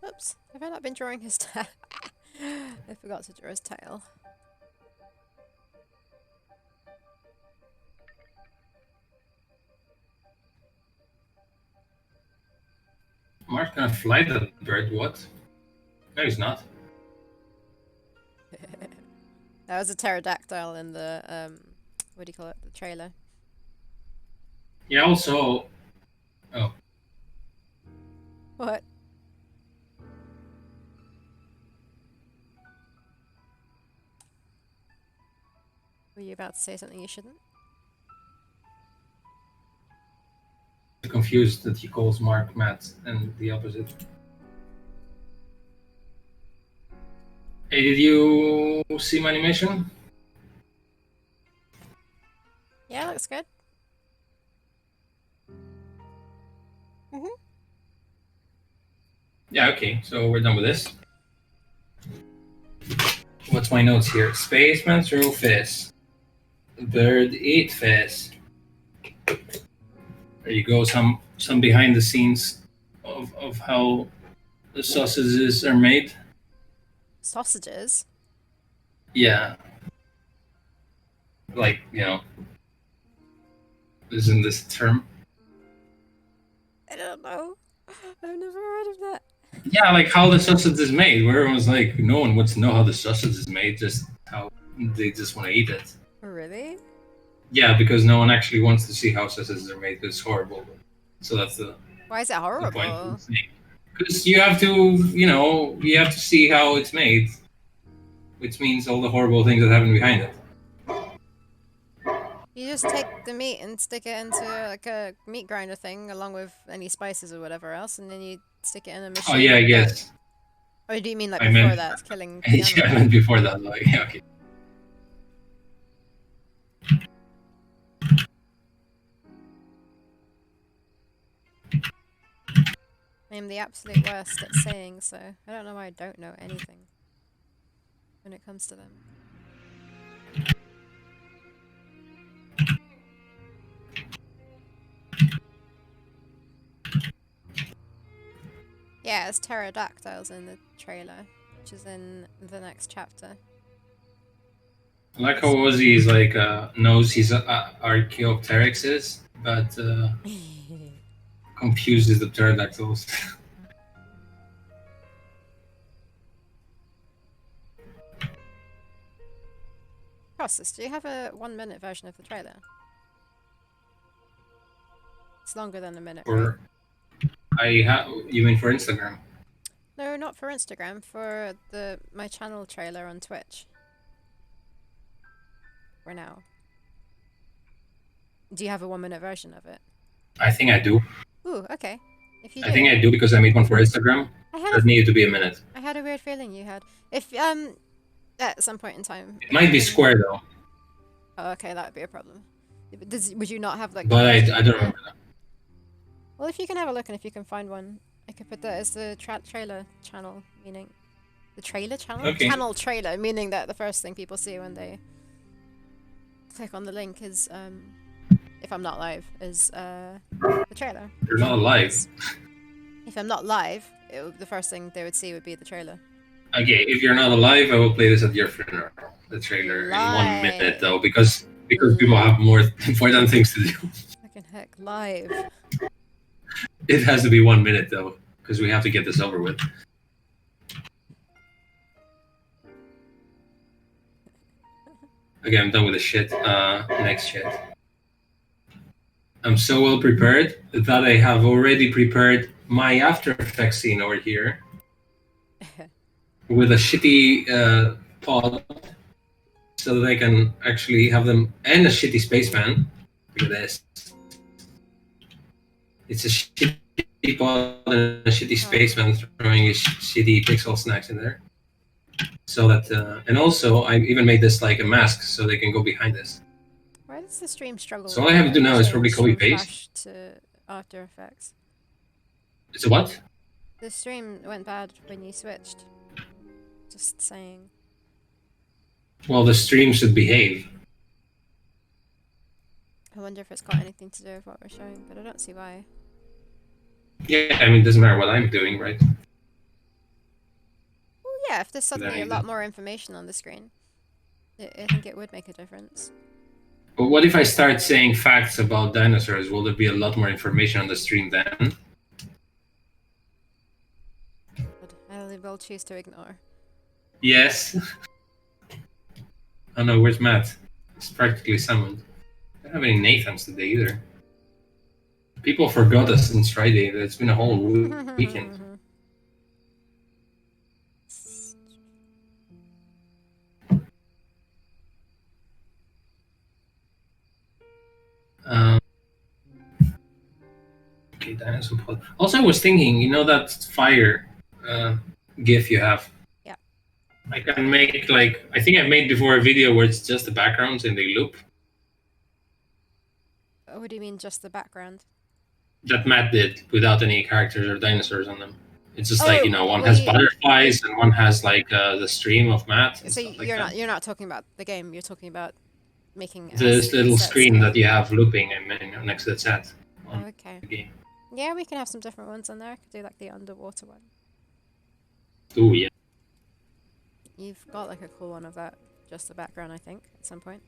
Oops, have I not been drawing his tail? I forgot to draw his tail. Mark's gonna fly that bird, what? No, he's not. That was a pterodactyl in the, what do you call it? The trailer. Yeah, also... Oh. What? Were you about to say something you shouldn't? Confused that he calls Mark Matt and the opposite. Hey, did you see my animation? Yeah, looks good. Yeah, okay, so we're done with this. What's my notes here? Spaceman throw fish. Bird eat fish. There you go, some behind the scenes of how the sausages are made. Sausages? Yeah. Like, you know, isn't this term? I don't know. I've never heard of that. Yeah, like how the sausage is made, where everyone's like, no one wants to know how the sausage is made, just how they just want to eat it. Really? Yeah, because no one actually wants to see how sausages are made because it's horrible. So that's the Why is it point. horrible? Because you have to, you have to see how it's made, which means all the horrible things that happen behind it. You just take the meat and stick it into like a meat grinder thing along with any spices or whatever else, and then you stick it in a machine. Oh yeah, I guess. Or do you mean like I before meant- that, killing the Yeah, I animal? meant before that. Like, yeah, okay. I'm the absolute worst at saying so. I don't know why I don't know anything when it comes to them. Yeah, it's pterodactyls in the trailer, which is in the next chapter. I like how Ozzy is like knows he's Archaeopteryx is, but confuses the pterodactyls. Process, do you have a 1-minute version of the trailer? It's longer than a minute, right? Or you mean for Instagram? No, not for Instagram, for my channel trailer on Twitch. For now. Do you have a 1-minute version of it? I think I do. Ooh, okay. If you do, I think I do because I made one for Instagram. It needed to be a minute. I had a weird feeling you had. If at some point in time. It might be square though. Oh, okay, that would be a problem. Would you not have like? But I don't remember that. Well, if you can have a look and if you can find one, I could put that as the trailer channel, meaning the trailer channel. Okay. Channel trailer, meaning that the first thing people see when they click on the link is if I'm not live, is the trailer. You're not live. If I'm not live, the first thing they would see would be the trailer. Okay, if you're not alive, I will play this at your funeral. The trailer in 1 minute though, because people have more important things to do. Fucking heck, live. It has to be 1 minute though, because we have to get this over with. Okay, I'm done with the shit. Next shit. I'm so well prepared that I have already prepared my After Effects scene over here with a shitty pod, so that I can actually have them, and a shitty spaceman. Look at this. It's a shitty pod and a shitty spaceman throwing his shitty pixel snacks in there. So that, and also I even made this like a mask so they can go behind this. Why does the stream struggle? So all I have to do now is probably copy paste. Flash to After Effects. It's a what? The stream went bad when you switched. Just saying. Well, the stream should behave. I wonder if it's got anything to do with what we're showing, but I don't see why. Yeah, I mean, it doesn't matter what I'm doing, right? Well, yeah, if there's suddenly a lot more information on the screen, I think it would make a difference. But what if I start saying facts about dinosaurs? Will there be a lot more information on the stream then? But I will choose to ignore. Yes. Oh no, where's Matt? He's practically summoned. I don't have any Nathans today either. People forgot us since Friday. It's been a whole weekend. Okay, dinosaur pod. Also, I was thinking, you know that fire GIF you have? Yeah. I can make like, I think I've made before a video where it's just the backgrounds and they loop. What do you mean, just the background? That Matt did without any characters or dinosaurs on them. It's just like, you know, one has butterflies and one has like the stream of Matt. So you're not talking about the game. You're talking about making this little screen that you have looping next to the chat. Oh, okay. The game. Yeah, we can have some different ones on there. I could do like the underwater one. Oh yeah. You've got like a cool one of that, just the background, I think, at some point.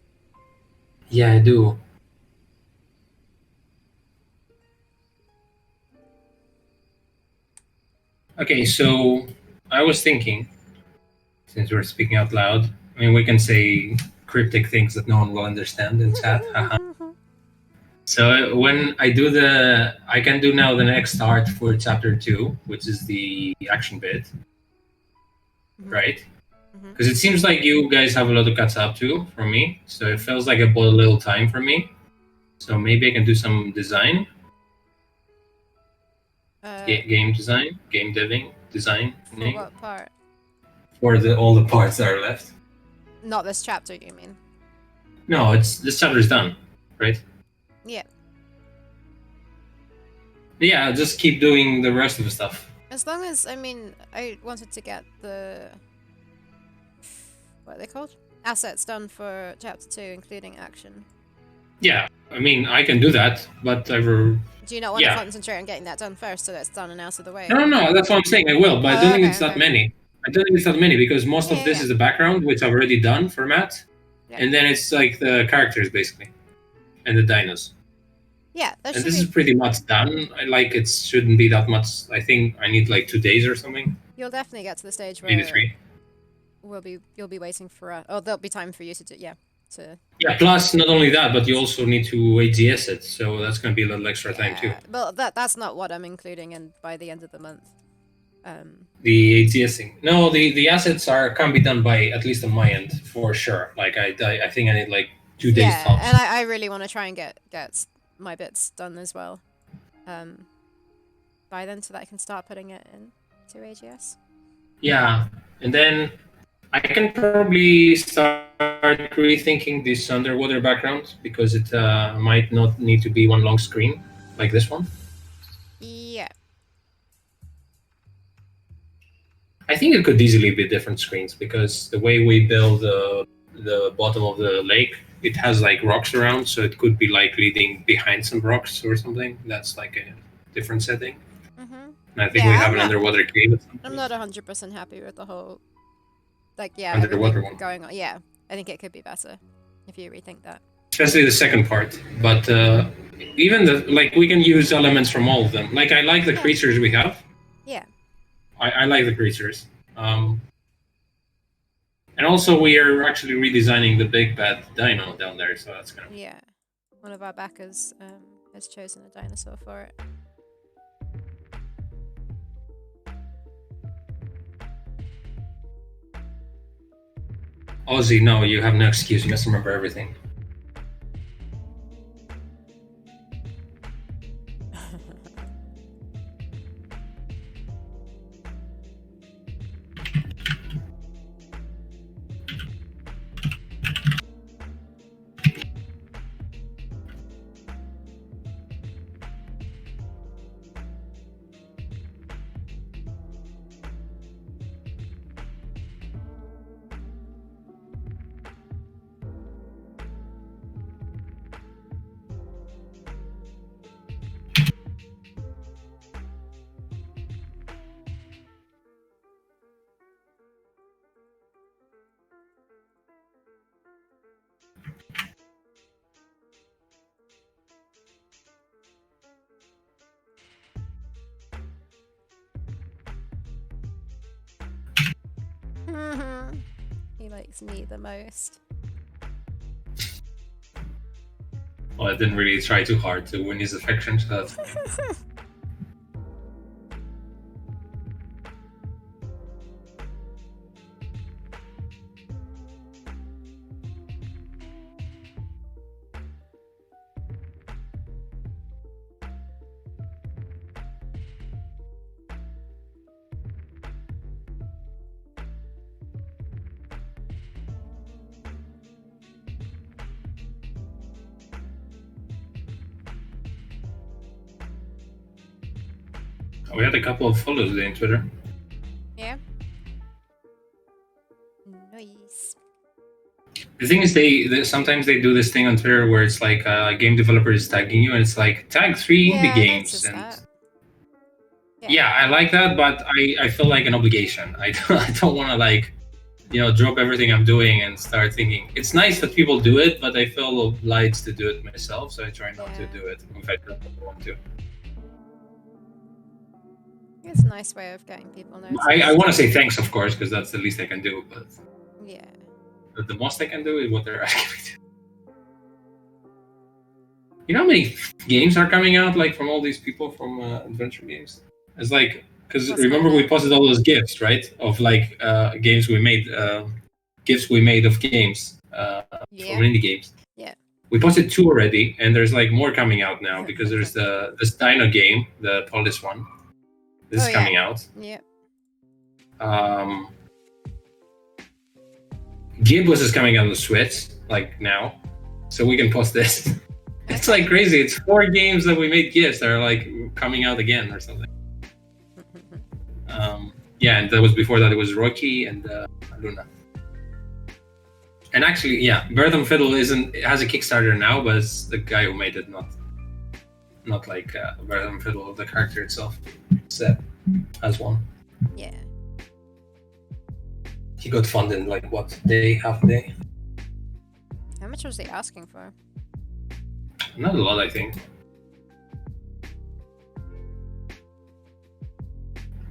Yeah, I do. Okay, so I was thinking, since we're speaking out loud, I mean, we can say cryptic things that no one will understand in chat. So when I do I can do now the next art for chapter 2, which is the action bit, right? Because it seems like you guys have a lot to catch up to from me, so it feels like I bought a little time for me. So maybe I can do some design. Game design, game deving, design. For what part? For all the parts that are left. Not this chapter, you mean? No, this chapter's done, right? Yeah. Yeah, just keep doing the rest of the stuff. As long as, I mean, I wanted to get the... what are they called? Assets done for chapter 2, including action. Yeah, I mean, I can do that, but do you not want to concentrate on getting that done first so that it's done and out of the way? No, that's what I'm saying. I will, but I don't think it's that many. I don't think it's that many because most of this is the background, which I've already done for Matt. Yeah. And then it's like the characters, basically. And the dinos. Yeah, and this is pretty much done. It shouldn't be that much. I think I need like 2 days or something. You'll definitely get to the stage where... maybe 3. You'll be waiting for... oh, there'll be time for you to do... Yeah, plus not only that, but you also need to AGS it, so that's going to be a little extra time too. Well, that's not what I'm including in by the end of the month. The AGSing. No, the assets can be done by, at least on my end, for sure. Like I think I need like 2 days tops. And I really want to try and get my bits done as well. By then, so that I can start putting it into AGS. Yeah, and then I can probably start rethinking this underwater background because it might not need to be one long screen like this one. Yeah. I think it could easily be different screens because the way we build the bottom of the lake, it has like rocks around, so it could be like leading behind some rocks or something. That's like a different setting. And I think Yeah, we I'm have an not- underwater cave at some I'm point. not 100% happy with the whole, like, yeah, Underwater everything one. going on. Yeah, I think it could be better if you rethink that. Especially the second part. But even we can use elements from all of them. Like I like the Yeah. creatures we have. Yeah. I like the creatures. And also we are actually redesigning the big bad dino down there, so that's kind of Yeah. One of our backers has chosen a dinosaur for it. Ozzy, no, you have no excuse, you must remember everything. He likes me the most. Well, I didn't really try too hard to win his affection, so that's fine. We had a couple of follows today on Twitter. Yeah. Nice. The thing is, they sometimes they do this thing on Twitter where it's like a game developer is tagging you, and it's like tag 3 indie games. And That. yeah, I like that, but I feel like an obligation. I don't want to like, drop everything I'm doing and start thinking. It's nice that people do it, but I feel obliged to do it myself, so I try not to do it if I don't want to. It's a nice way of getting people noticed. I want to say thanks, of course, because that's the least I can do, but yeah. But the most I can do is what they're asking me to. You know how many games are coming out like from all these people from adventure games? It's like, because remember we posted all those GIFs, right? Of like games we made, GIFs we made of games from indie games. Yeah. We posted 2 already, and there's like more coming out now because there's this Dino game, the Polish one. This is coming out. Yeah. Gibbous is coming out on the Switch, like now, so we can post this. It's like crazy. It's 4 games that we made GIFs that are like coming out again or something. Yeah, and that was before that. It was Rocky and Luna. And actually, yeah, Bird and Fiddle it has a Kickstarter now, but it's the guy who made it, not like Bird and Fiddle, the character itself. Seb has one. Yeah. He got funded in like what, half a day? How much was he asking for? Not a lot, I think.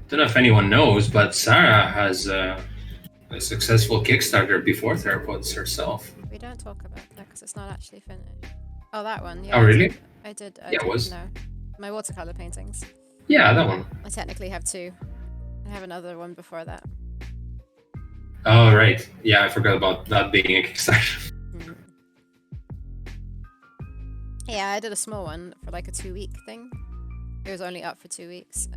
Don't know if anyone knows, but Sarah has a successful Kickstarter before Theropods herself. We don't talk about that because it's not actually finished. Oh, that one. Yeah. Oh, really? I did. Yeah, it was. No, my watercolor paintings. Yeah, that one. I technically have 2. I have another one before that. Oh, right. Yeah, I forgot about that being a Kickstarter. Yeah, I did a small one for like a 2-week thing. It was only up for 2 weeks.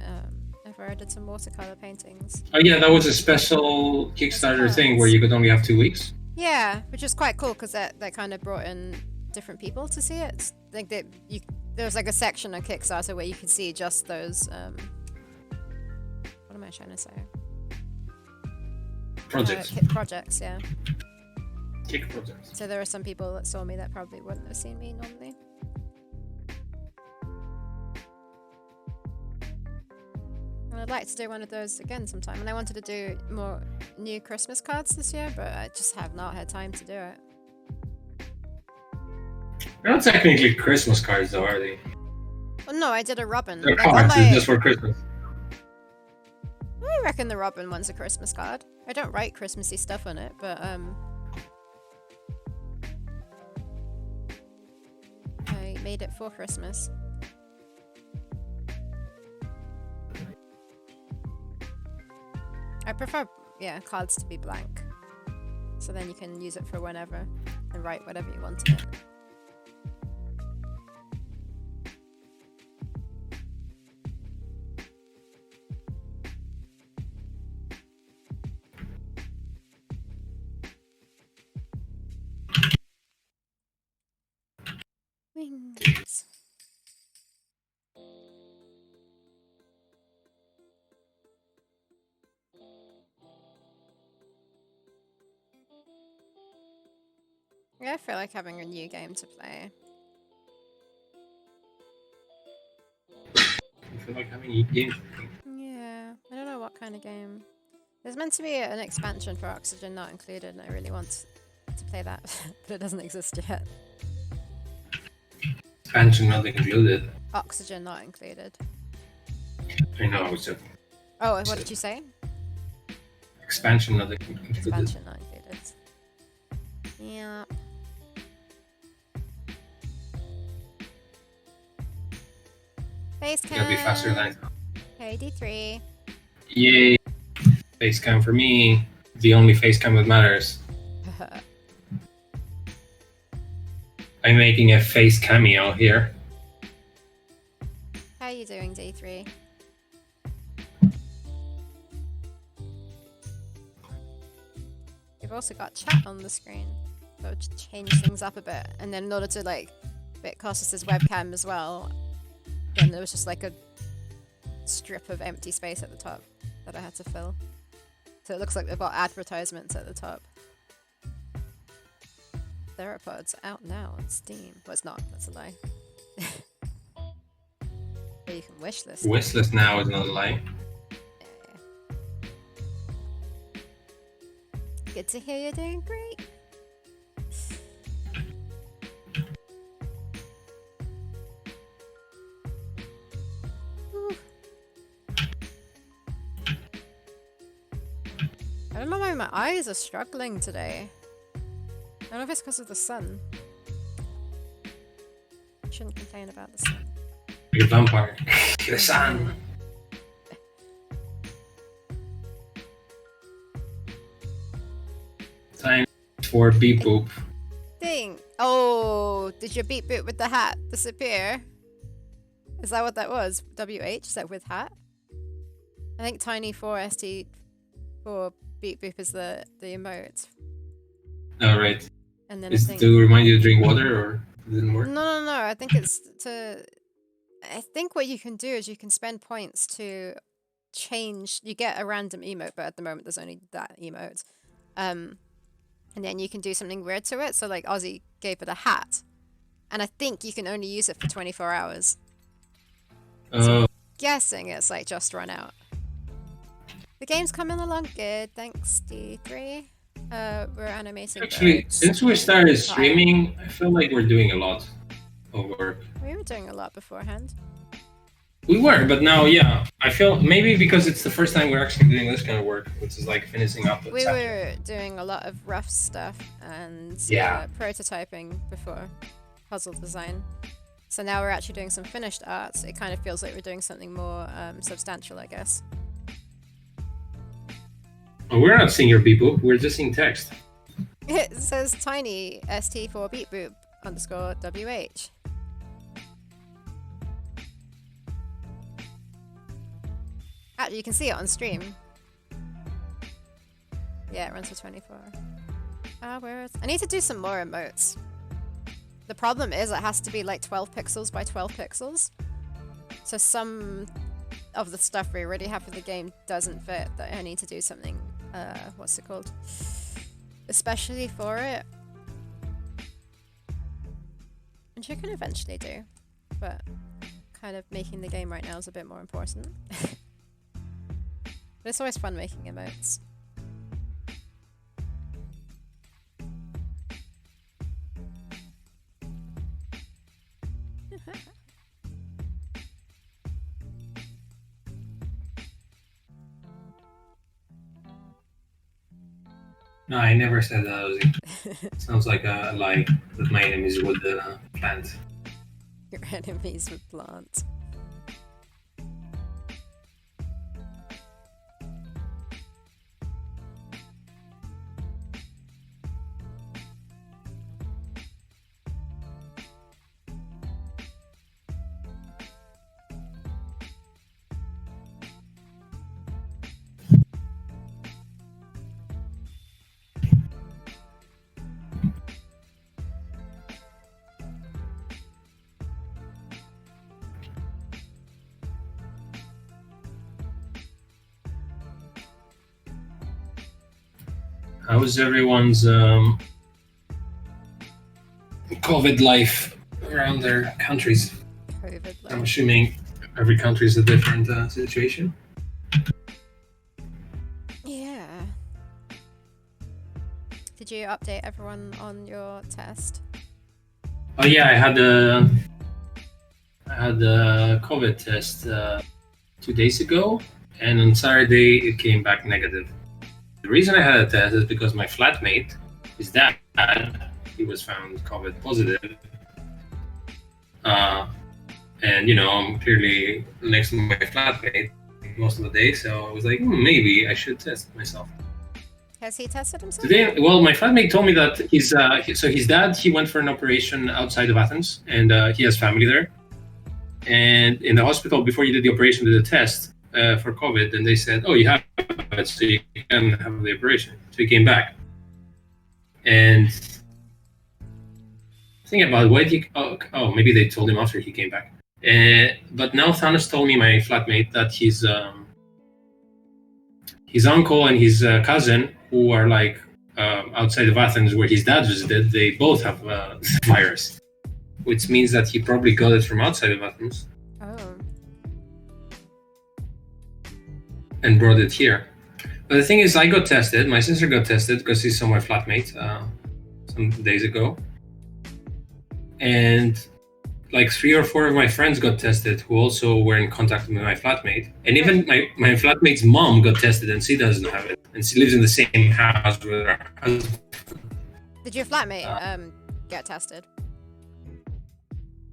Where I did some watercolor paintings. Oh yeah, that was a special Kickstarter thing where you could only have 2 weeks. Yeah, which is quite cool because that kind of brought in different people to see it. Like there was like a section on Kickstarter where you could see just those. What am I trying to say? Projects. Projects, yeah. Kick projects. So there are some people that saw me that probably wouldn't have seen me normally. I'd like to do one of those again sometime. And I wanted to do more new Christmas cards this year, but I just have not had time to do it. They're not technically Christmas cards, though, are they? Well, no, I did a Robin. They're Like, cards, it's just for Christmas. I reckon the Robin one's a Christmas card. I don't write Christmassy stuff on it, but I made it for Christmas. I prefer, yeah, cards to be blank. So then you can use it for whenever and write whatever you want in it. Wings. Yeah, I feel like having a new game to play. I feel like having a game. Yeah, I don't know what kind of game. There's meant to be an expansion for Oxygen Not Included, and I really want to play that, but it doesn't exist yet. Expansion not included. Oxygen Not Included. I know, I was joking. Oh, what did you say? Expansion not included. Expansion Not Included. Yeah. Face cam. Gotta be faster than Hey, D3. Yay! Face cam for me. The only face cam that matters. I'm making a face cameo here. How are you doing, D3? You've also got chat on the screen, so change things up a bit. And then in order to like bit Costas' webcam as well, then there was just like a strip of empty space at the top that I had to fill. So it looks like they've got advertisements at the top. Theropods out now on Steam. Well, it's not. That's a lie. But you can wishlist. Wishlist now is not a lie. Good to hear you're doing great. Whew. I don't know why my eyes are struggling today. I don't know if it's because of the sun. Shouldn't complain about the sun. You're a vampire. The sun. Time for beep boop. Ding! Oh, did your beep boop with the hat disappear? Is that what that was? WH? Is that with hat? I think Tiny4ST for beep boop is the emote. Oh, right. And then Is I think... it to remind you to drink water, or it didn't work? No. I think it's to... I think what you can do is you can spend points to change... You get a random emote, but at the moment there's only that emote. And then you can do something weird to it. So like Ozzy gave it a hat. And I think you can only use it for 24 hours. So I'm guessing it's like just run out. The game's coming along good. Thanks, D3. We're animating. Actually, since we started streaming, I feel like we're doing a lot of work. We were doing a lot beforehand. We were, but now, yeah, I feel maybe because it's the first time we're actually doing this kind of work, which is like finishing up. We were doing a lot of rough stuff and prototyping before, puzzle design. So now we're actually doing some finished art. So it kind of feels like we're doing something more substantial, I guess. Oh, we're not seeing your beep boop, we're just seeing text. It says tiny st for beep boop _ wh. Actually, you can see it on stream. Yeah, it runs for 24 hours. I need to do some more emotes. The problem is it has to be like 12 pixels by 12 pixels. So some of the stuff we already have for the game doesn't fit, that I need to do something, what's it called? Especially for it. Which I can eventually do, but kind of making the game right now is a bit more important. But it's always fun making emotes. No, I never said that. Sounds like a lie that my enemies would plant. Your enemies would plant. How's everyone's COVID life around their countries? COVID life. I'm assuming every country is a different situation. Yeah. Did you update everyone on your test? Oh yeah, I had a COVID test 2 days ago, and on Saturday it came back negative. The reason I had a test is because my flatmate, his dad, he was found COVID positive. And I'm clearly next to my flatmate most of the day, so I was like, maybe I should test myself. Has he tested himself? Today, well, my flatmate told me that his dad, he went for an operation outside of Athens, and he has family there. And in the hospital, before you did the operation, did a test for COVID, and they said, oh, you have it, so you can have the operation. So he came back. And think about why he, maybe they told him after he came back. But now Thanos told me, my flatmate, that his uncle and his cousin, who are like outside of Athens where his dad visited, they both have the virus, which means that he probably got it from outside of Athens. Oh. And brought it here. But the thing is, I got tested. My sister got tested because she saw my flatmate some days ago. And like 3 or 4 of my friends got tested who also were in contact with my flatmate. And even my flatmate's mom got tested and she doesn't have it. And she lives in the same house with her husband. Did your flatmate get tested?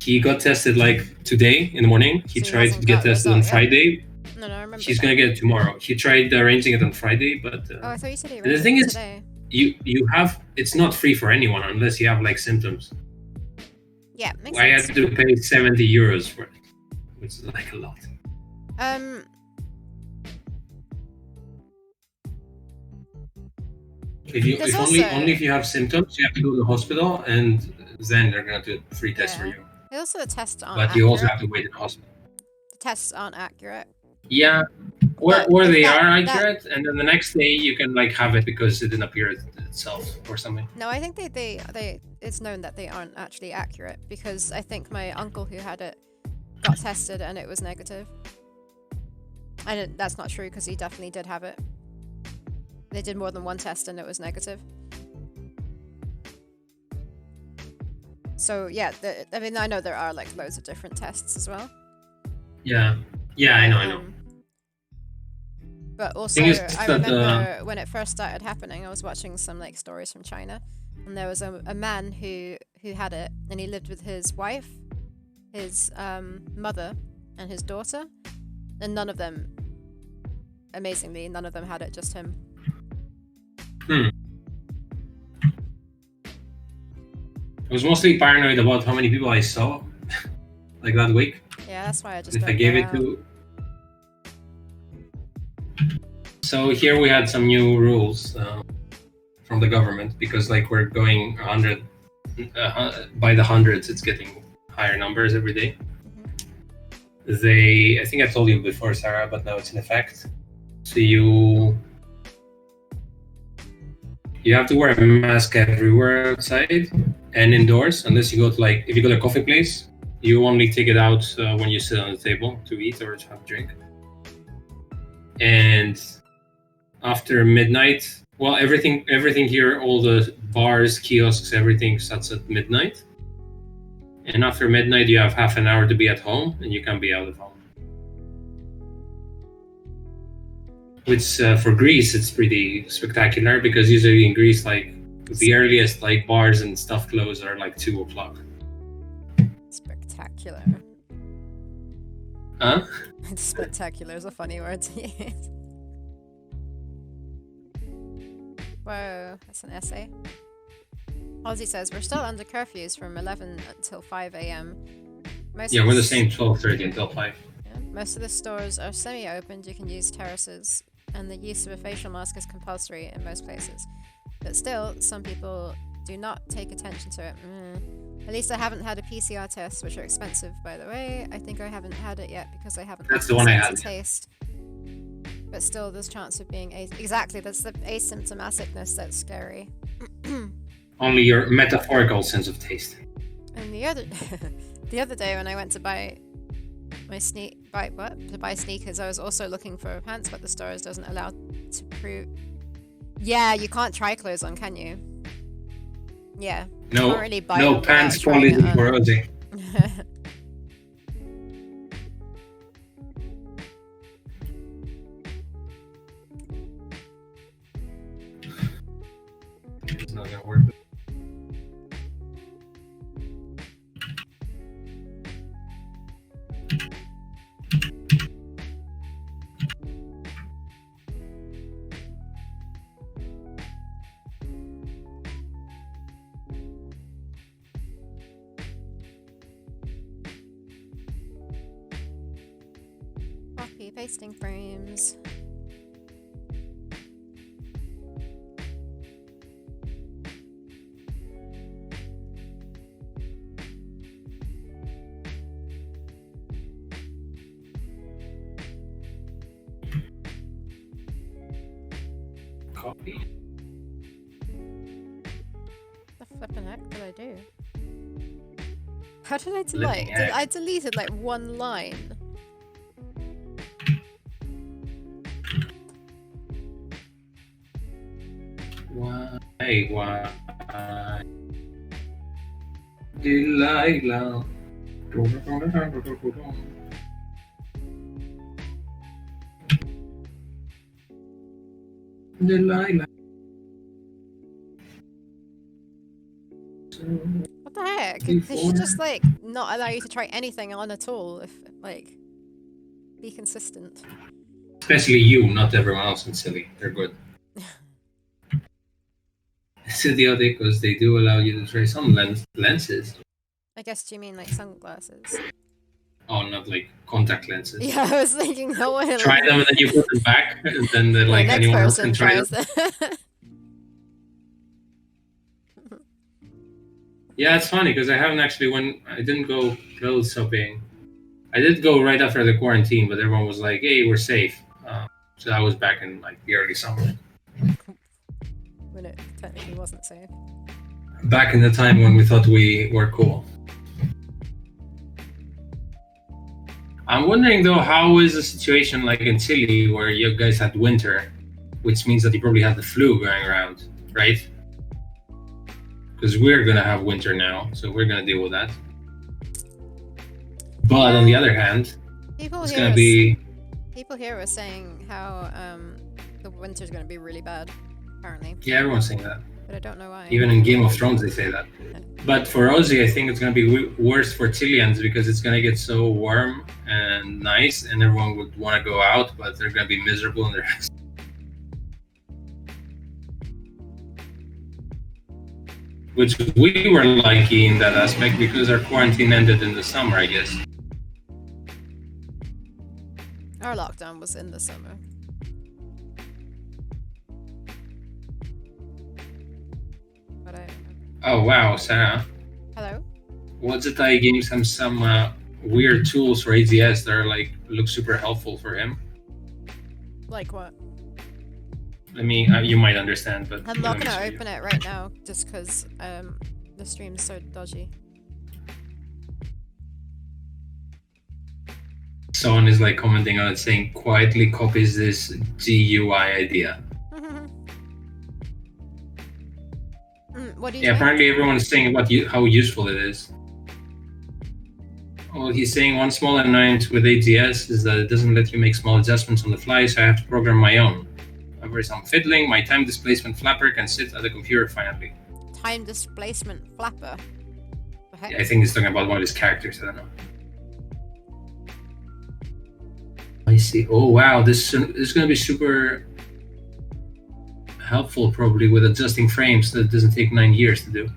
He got tested like today in the morning. He tried to get tested on Friday. No, I remember. He's going to get it tomorrow. He tried arranging it on Friday, but... I thought you said he the thing is, today. You have... It's not free for anyone unless you have like symptoms. Yeah, makes I sense. had to pay 70 euros for it, which is like a lot. Only if you have symptoms, you have to go to the hospital, and then they're gonna do a free test for you. Also, the tests aren't But accurate. you also have to wait in the hospital. The tests aren't accurate. Yeah, or they are accurate, and then the next day you can like have it because it didn't appear itself or something. No, I think they it's known that they aren't actually accurate, because I think my uncle who had it got tested and it was negative. And that's not true, because he definitely did have it. They did more than one test and it was negative. So yeah, I mean, I know there are like loads of different tests as well. Yeah, I know. But also, I remember when it first started happening, I was watching some like stories from China, and there was a man who had it, and he lived with his wife, his mother, and his daughter, and none of them, amazingly, none of them had it, just him. I was mostly paranoid about how many people I saw, like that week. Yeah, that's why I just. If I gave it to. So here we had some new rules from the government, because like we're going 100 by the hundreds. It's getting higher numbers every day. I think I told you before, Sarah, but now it's in effect. So you have to wear a mask everywhere outside and indoors, unless you go to if you go to a coffee place, you only take it out when you sit on the table to eat or to have a drink. and after midnight, well, everything here, all the bars, kiosks, everything shuts at midnight. And after midnight, you have half an hour to be at home, and you can be out of home. Which for Greece, it's pretty spectacular, because usually in Greece, like the earliest like bars and stuff close are like 2 o'clock. Spectacular. Huh? Spectacular is a funny word to use. Whoa, that's an essay. Ozzy says, we're still under curfews from 11 until 5 a.m. Yeah, we're the same 12:30 until 5. Yeah, most of the stores are semi-opened. You can use terraces, and the use of a facial mask is compulsory in most places. But still, some people do not take attention to it. At least I haven't had a PCR test, which are expensive, by the way. I think I haven't had it yet because I haven't That's the one I had had. taste. But still, there's chance of being exactly. That's the asymptomaticness that's scary. Only your metaphorical sense of taste. And the other day when I went to buy buy sneakers, I was also looking for pants, but the stores doesn't allow to prove. Yeah, you can't try clothes on, can you? Yeah. No, can't really buy no them pants without trying quality it on. for Ozzy. It's not gonna work. Copy pasting frames. Copy. The flippin' heck did I do? How did I Flipping delete? heck. I deleted like one line. Why? Delilah. Delilah. What the heck? They should just like not allow you to try anything on at all. If like, be consistent. Especially you, not everyone else in Silly. They're good. It's idiotic because they do allow you to try some lenses. I guess do you mean like sunglasses? Oh, not like contact lenses. Yeah, I was thinking no one. Try them and then you put them back, and then The like next anyone else can person try them. tries them. Yeah, it's funny because I haven't actually I didn't go clothes shopping. I did go right after the quarantine, but everyone was like, "Hey, we're safe." So that was back in like the early summer. When it technically wasn't safe. Back in the time when we thought we were cool. I'm wondering though, how is the situation like in Chile where you guys had winter, which means that you probably had the flu going around, right? Because we're gonna have winter now, so we're gonna deal with that. But on the other hand, People it's here gonna are be. People here are saying how the winter's going to be really bad, apparently. Yeah, everyone's saying that. But I don't know why. Even in Game of Thrones, they say that. But for Ozzy, I think it's going to be worse for Chileans because it's going to get so warm and nice, and everyone would want to go out, but they're going to be miserable in their house. Which we were lucky in that aspect because our quarantine ended in the summer, I guess. Our lockdown was in the summer. But I don't know. Oh wow, Sarah. Hello? What's it I gave him some weird tools for ADS that are like look super helpful for him? Like what? Let me. You might understand, but I'm not let me going to show you. open it right now just because the stream's so dodgy. someone is like commenting on it saying quietly copies this GUI idea. What do you Yeah, do? apparently everyone is saying about how useful it is. Well, he's saying one small annoyance with AGS is that it doesn't let you make small adjustments on the fly, so I have to program my own. However, as I'm fiddling, my time displacement flapper can sit at the computer finally. Time displacement flapper. Yeah, I think he's talking about one of his characters, I don't know. I see. Oh wow, this is going to be super helpful probably with adjusting frames that doesn't take 9 years to do.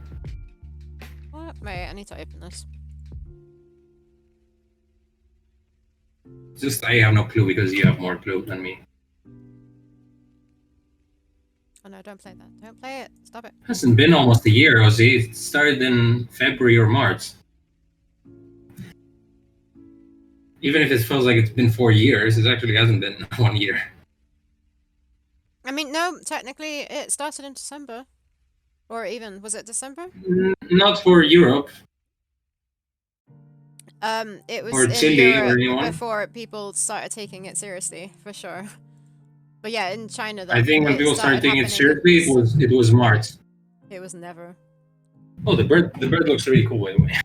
What? Wait, I need to open this. Just I have no clue because you have more clue than me. Oh no, don't play that. Don't play it. Stop it. It hasn't been almost a year, Ozzy. It started in February or March. Even if it feels like it's been 4 years, it actually hasn't been 1 year. I mean, no, technically it started in December. Or even, was it December? Not for Europe. It was Or in Chile or Europe anyone. before people started taking it seriously, for sure. But yeah, in China, I think when people started taking it seriously, it was March. It was never. Oh, the bird looks really cool, by the way.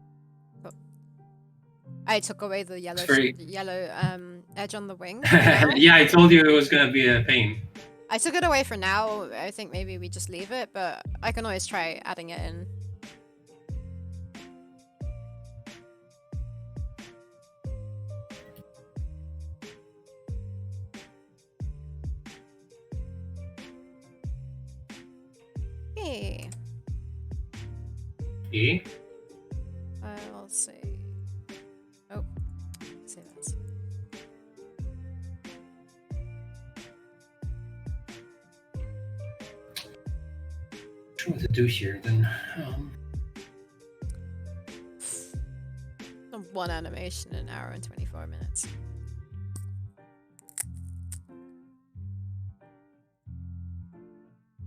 I took away the yellow edge on the wing. Yeah, I told you it was gonna be a pain. I took it away for now. I think maybe we just leave it, but I can always try adding it in. Hey. E? I'll say. Oh, say that. What to do here then? One animation in an hour and 24 minutes.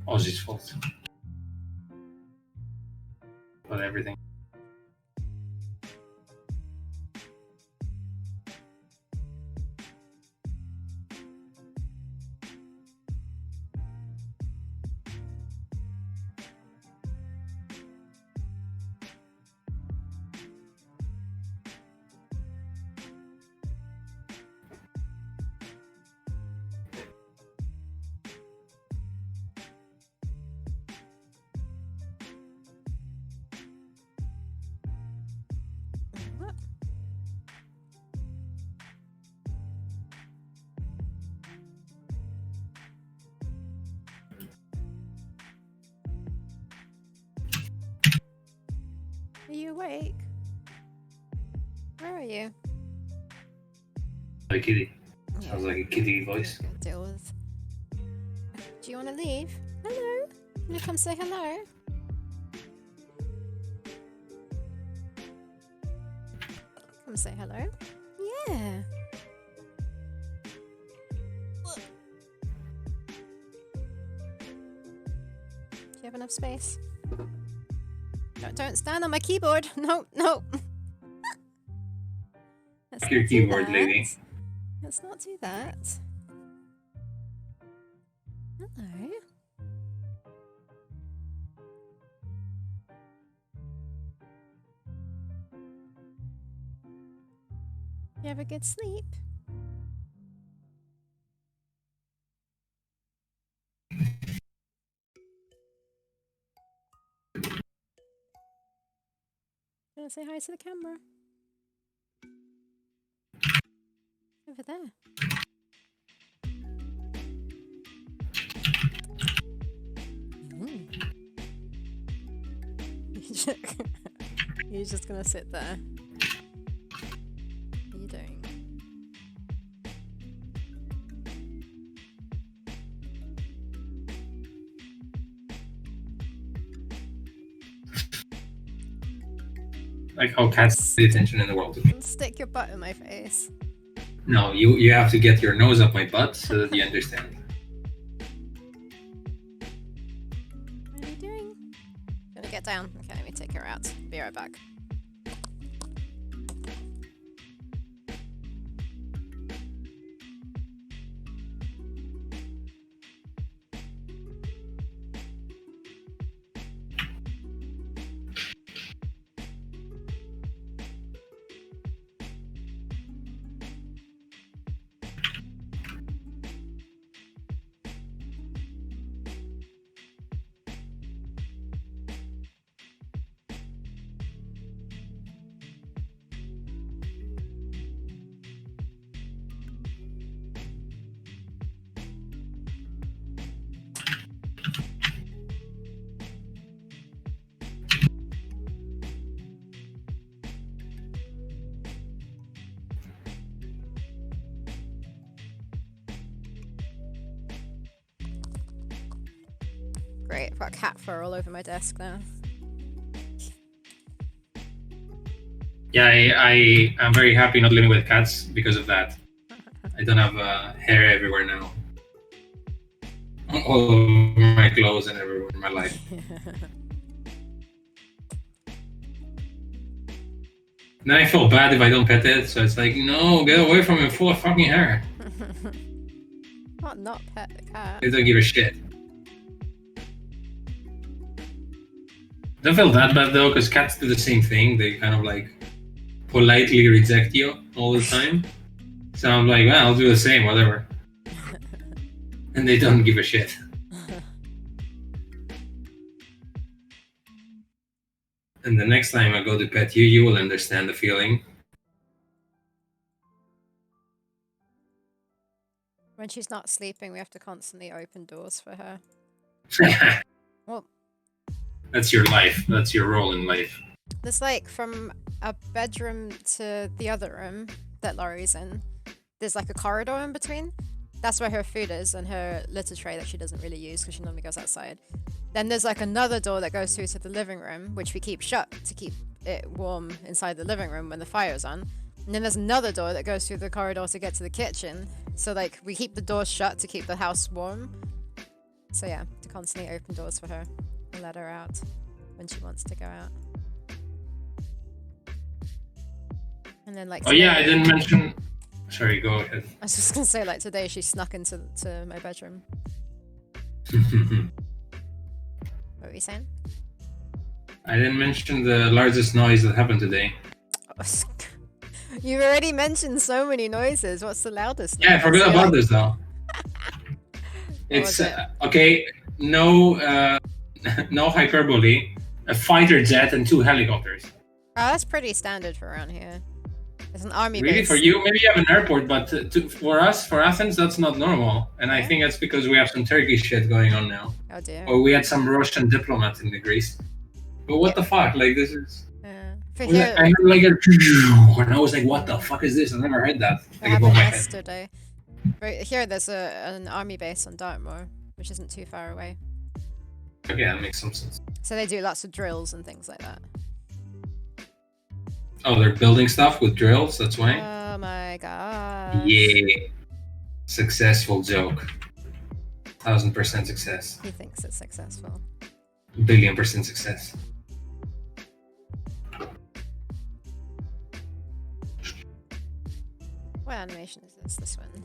Ozzy's fault. About everything. Are you awake? Where are you? A kitty. Sounds like a kitty voice. Deal with. Do you want to leave? Hello? Can you come say hello? Come say hello. Yeah. Do you have enough space? Don't stand on my keyboard. No, no. Let's Your not do keyboard, that. lady. Let's not do that. Hello. You have a good sleep? Gonna say hi to the camera. Over there. You're just gonna sit there. What are you doing? Like how cats pay attention in the world. Stick your butt in my face. No, you have to get your nose up my butt so that you understand. What are you doing? Gonna get down. Okay, let me take her out. Be right back. Great, I've got cat fur all over my desk now. Yeah, I'm very happy not living with cats because of that. I don't have hair everywhere now. All over my clothes and everywhere in my life. Then I feel bad if I don't pet it, so it's like, no, get away from it, full of fucking hair. Not pet the cat. They don't give a shit. Don't feel that bad though, because cats do the same thing. They kind of like politely reject you all the time. So I'm like, well, I'll do the same, whatever. And they don't give a shit. And the next time I go to pet you, you will understand the feeling. When she's not sleeping, we have to constantly open doors for her. Well, that's your life. That's your role in life. there's like from a bedroom to the other room that Laurie's in, there's like a corridor in between. That's where her food is and her litter tray that she doesn't really use because she normally goes outside. Then there's like another door that goes through to the living room, which we keep shut to keep it warm inside the living room when the fire's on. And then there's another door that goes through the corridor to get to the kitchen. So like we keep the doors shut to keep the house warm. So yeah, to constantly open doors for her and let her out when she wants to go out. And then like oh yeah, I didn't mention. Sorry, go ahead. I was just gonna say like today she snuck into my bedroom. What were you saying? I didn't mention the largest noise that happened today. You've already mentioned so many noises. What's the loudest noise? Yeah, I forgot about this though. It's okay. No, no hyperbole. A fighter jet and 2 helicopters. Oh, that's pretty standard for around here. It's an army Really, base. for you? Maybe you have an airport, but for us, for Athens, that's not normal. And I Yeah. think that's because we have some Turkish shit going on now. Oh dear. Or we had some Russian diplomat in the Greece. But what the fuck? Like, this is... For I here, heard like a... And I was like, what the fuck is this? I never heard that. it Like, above happened my head. yesterday. Right here, there's an army base on Dartmoor, which isn't too far away. Okay, that makes some sense. So they do lots of drills and things like that. Oh, they're building stuff with drills, that's why? Oh my god. Yeah. Successful joke. 1000% success. He thinks it's successful. Billion% success. What animation is this? This one.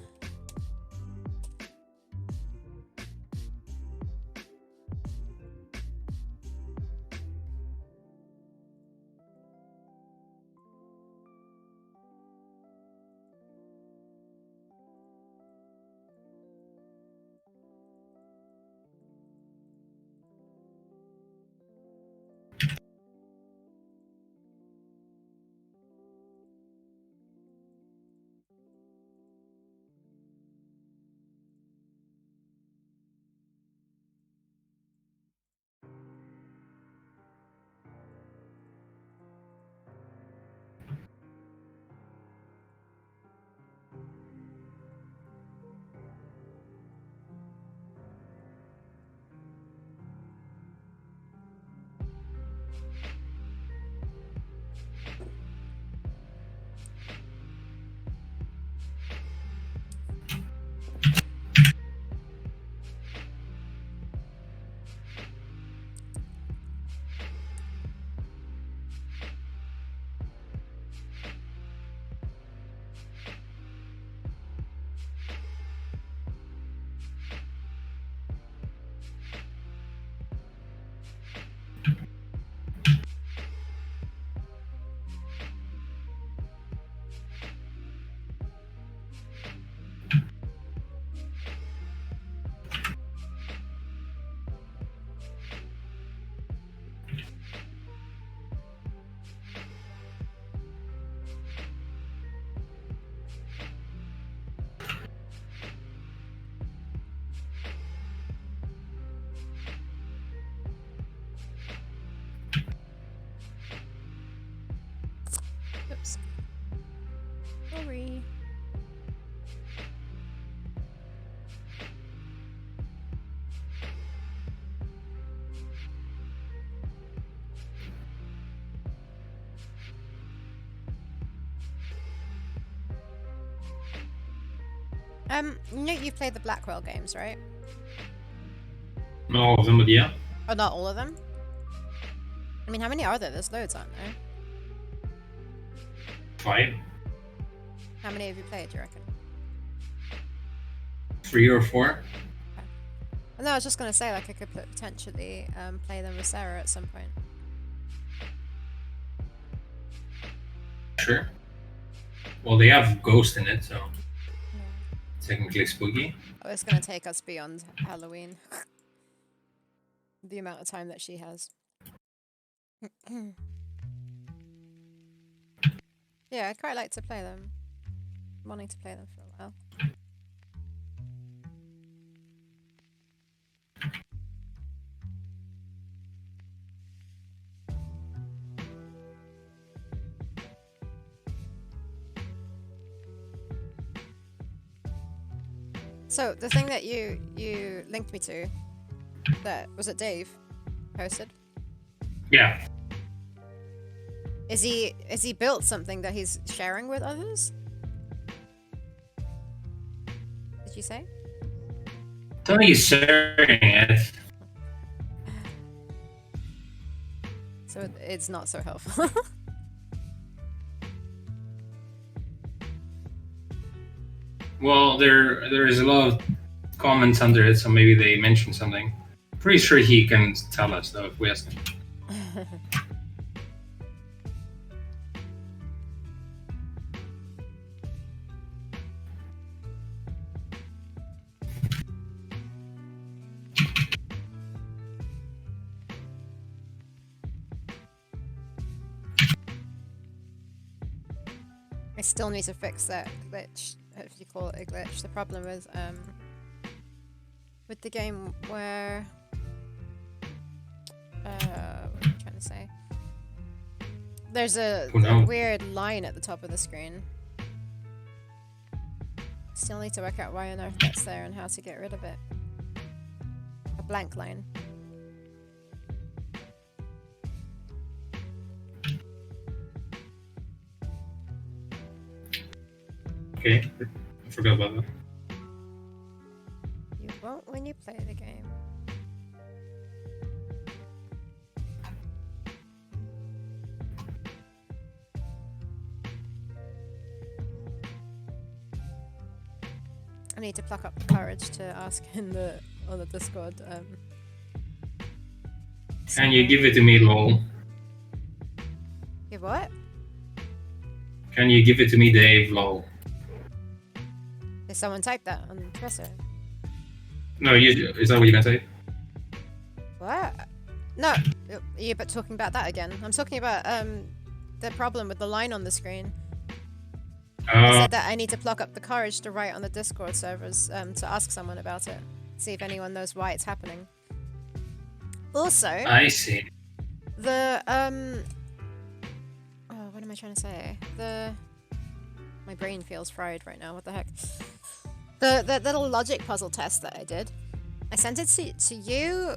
You know you've played the Blackwell games, right? Not all of them, but yeah. Oh, not all of them? I mean, how many are there? There's loads, aren't there? 5, How many have you played, do you reckon? 3 or 4. No, I was just gonna say, like, I could potentially play them with Sarah at some point. Sure. Well, they have Ghost in it, so Yeah. technically spooky. Oh, it's gonna take us beyond Halloween. The amount of time that she has. Yeah, I'd quite like to play them. I'm wanting to play them for a while. So the thing that you linked me to, that was it Dave posted? Yeah. Is he built something that he's sharing with others? Did you say? I don't think he's sharing it. So it's not so helpful. Well, there is a lot of comments under it, so maybe they mentioned something. Pretty sure he can tell us though if we ask him. I still need to fix that glitch, if you call it a glitch. The problem is with the game where what am I trying to say? There's a weird line at the top of the screen. Still need to work out why on earth that's there and how to get rid of it. A blank line. Okay, I forgot about that. You won't when you play the game. I need to pluck up the courage to ask on the Discord. Can you give it to me, lol? Give what? Can you give it to me, Dave, lol? Did someone type that on Twitter? No, is that what you're gonna say? What? No, you're talking about that again. I'm talking about the problem with the line on the screen. I said that I need to pluck up the courage to write on the Discord servers to ask someone about it. See if anyone knows why it's happening. Also, I see. The oh, what am I trying to say? My brain feels fried right now. What the heck? The little logic puzzle test that I did. I sent it to you,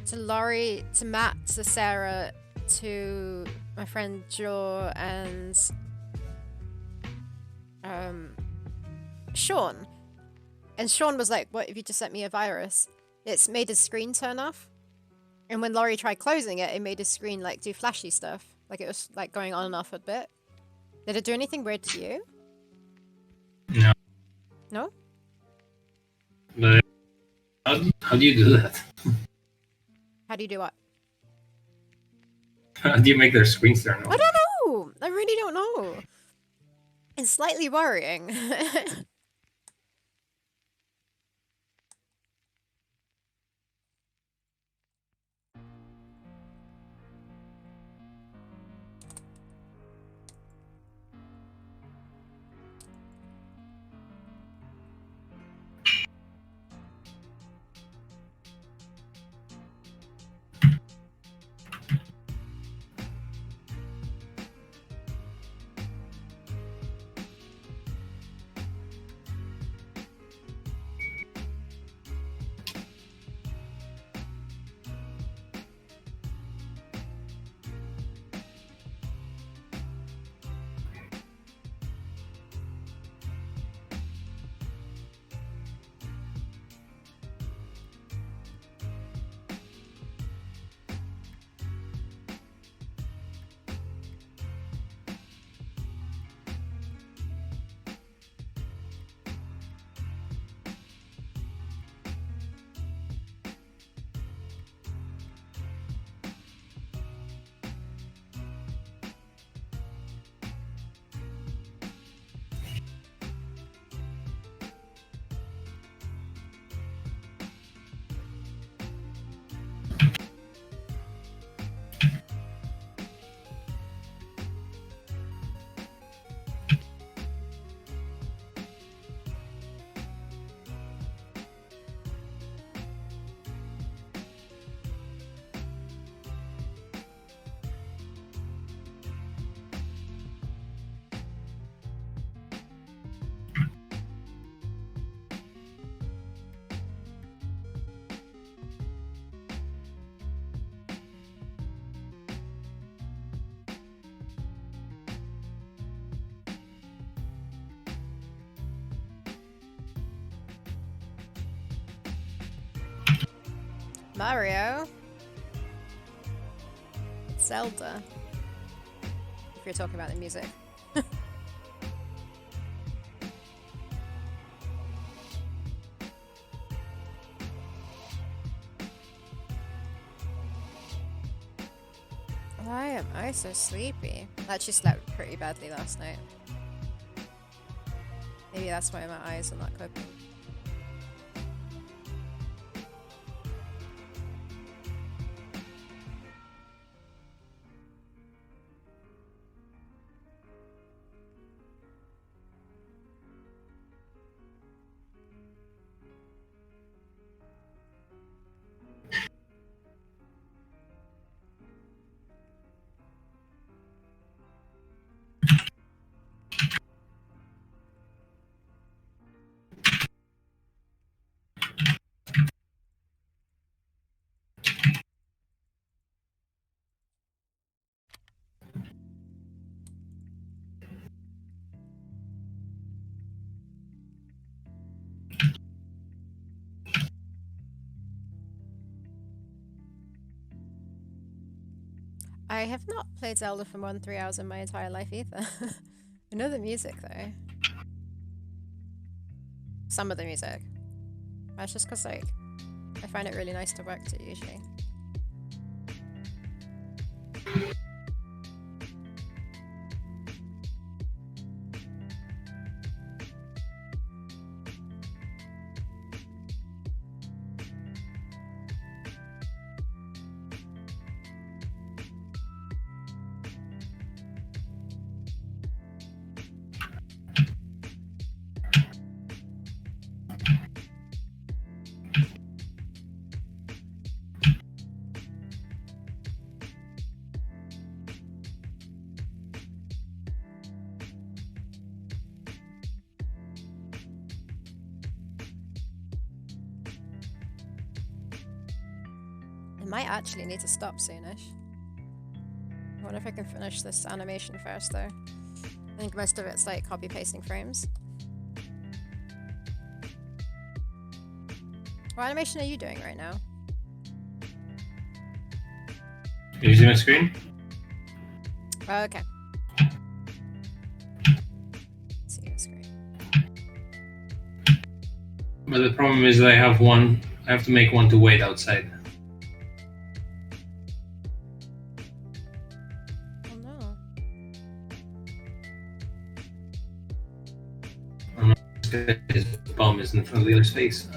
to Laurie, to Matt, to Sarah, to my friend Joe, and Sean. And Sean was like, "What if you just sent me a virus?" It's made his screen turn off. And when Laurie tried closing it, it made his screen like do flashy stuff. Like it was like going on and off a bit. Did it do anything weird to you? No. No? But how do you do that? How do you do what? How do you make their screens turn on? I don't know! I really don't know. It's slightly worrying. Mario. Zelda. If you're talking about the music. Why am I so sleepy? I actually slept pretty badly last night. Maybe that's why my eyes are not coping. I have not played Zelda for more than 3 hours in my entire life either. I know the music though. Some of the music. That's just because like I find it really nice to work to usually. I might actually need to stop soonish. I wonder if I can finish this animation first though. I think most of it's like copy pasting frames. What animation are you doing right now? Can you see my screen? Oh, okay. See your screen. But the problem is that I have to make one to wait outside. Oh no. His bum is in front of the other's face.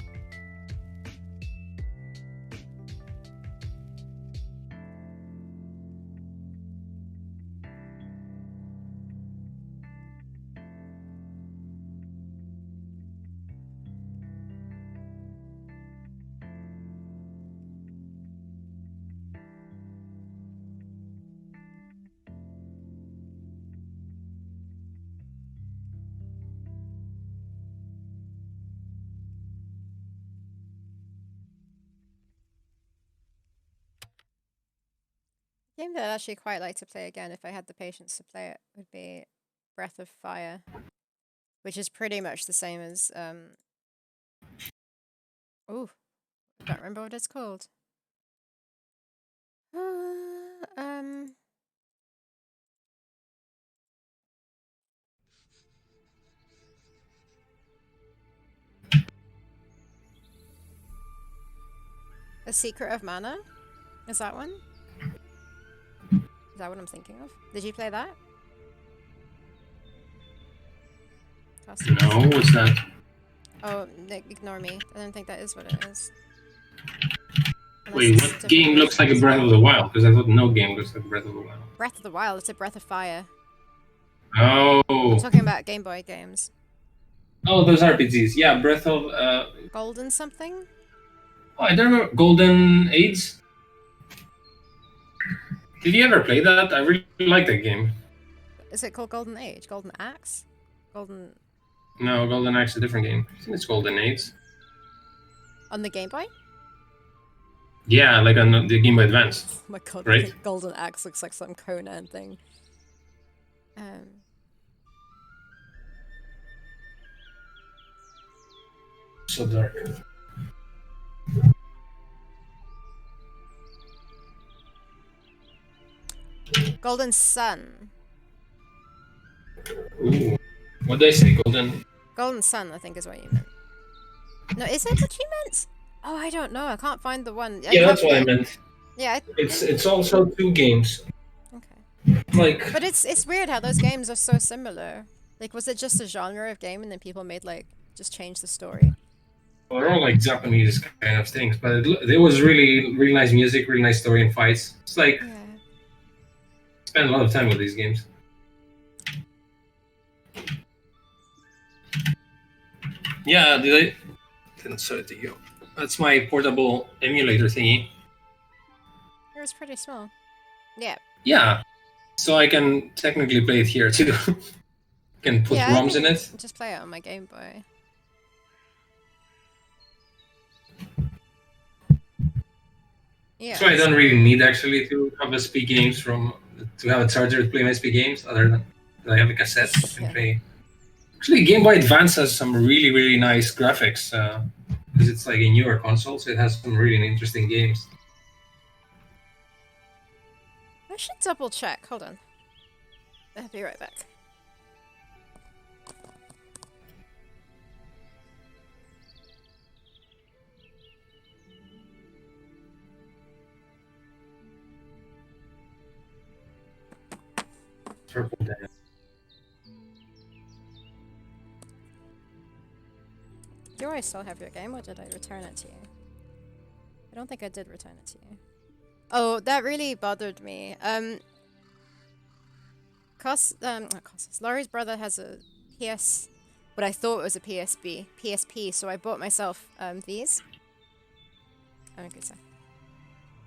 A game that I'd actually quite like to play again if I had the patience to play it would be Breath of Fire, which is pretty much the same as ooh, I don't remember what it's called. Um The Secret of Mana? Is that one? Is that what I'm thinking of? Did you play that? No, what's that? Oh, ignore me. I don't think that is what it is. Unless Wait, it's what different game looks like a versions. Breath of the Wild? Because I thought no game looks like Breath of the Wild. Breath of the Wild, it's a Breath of Fire. Oh. I'm talking about Game Boy games. Oh, those RPGs. Yeah, Breath of. Golden something? Oh, I don't remember. Golden Age? Did you ever play that? I really like that game. Is it called Golden Age? Golden Axe? Golden... No, Golden Axe is a different game. I think it's Golden Age. On the Game Boy? Yeah, like on the Game Boy Advance. Oh my god, right? Golden Axe looks like some Conan thing. So dark. Golden Sun. Ooh. What did I say? Golden. Golden Sun, I think, is what you meant. No, is it what you meant? Oh, I don't know. I can't find the one. Yeah, that's what I meant. Yeah. It's also 2 games. Okay. Like. But it's weird how those games are so similar. Like, was it just a genre of game and then people made like just change the story? Well, they're all like Japanese kind of things, but it was really nice music, really nice story and fights. It's like spend a lot of time with these games. Yeah, didn't show it to you. That's my portable emulator thingy. It was pretty small. Yeah. Yeah, so I can technically play it here too. Can put ROMs in it. Just play it on my Game Boy. Yeah. So I don't really need actually to have SP games to have a charger to play my SP games, other than I have a cassette and play. Actually, Game Boy Advance has some really nice graphics because it's like a newer console, so it has some really interesting games. I should double check. Hold on. I'll be right back. Purple Dance. Do I still have your game, or did I return it to you? I don't think I did return it to you. Oh, that really bothered me. Not Costas. Laurie's brother has a PS, what I thought was a PSP, so I bought myself these. Okay, so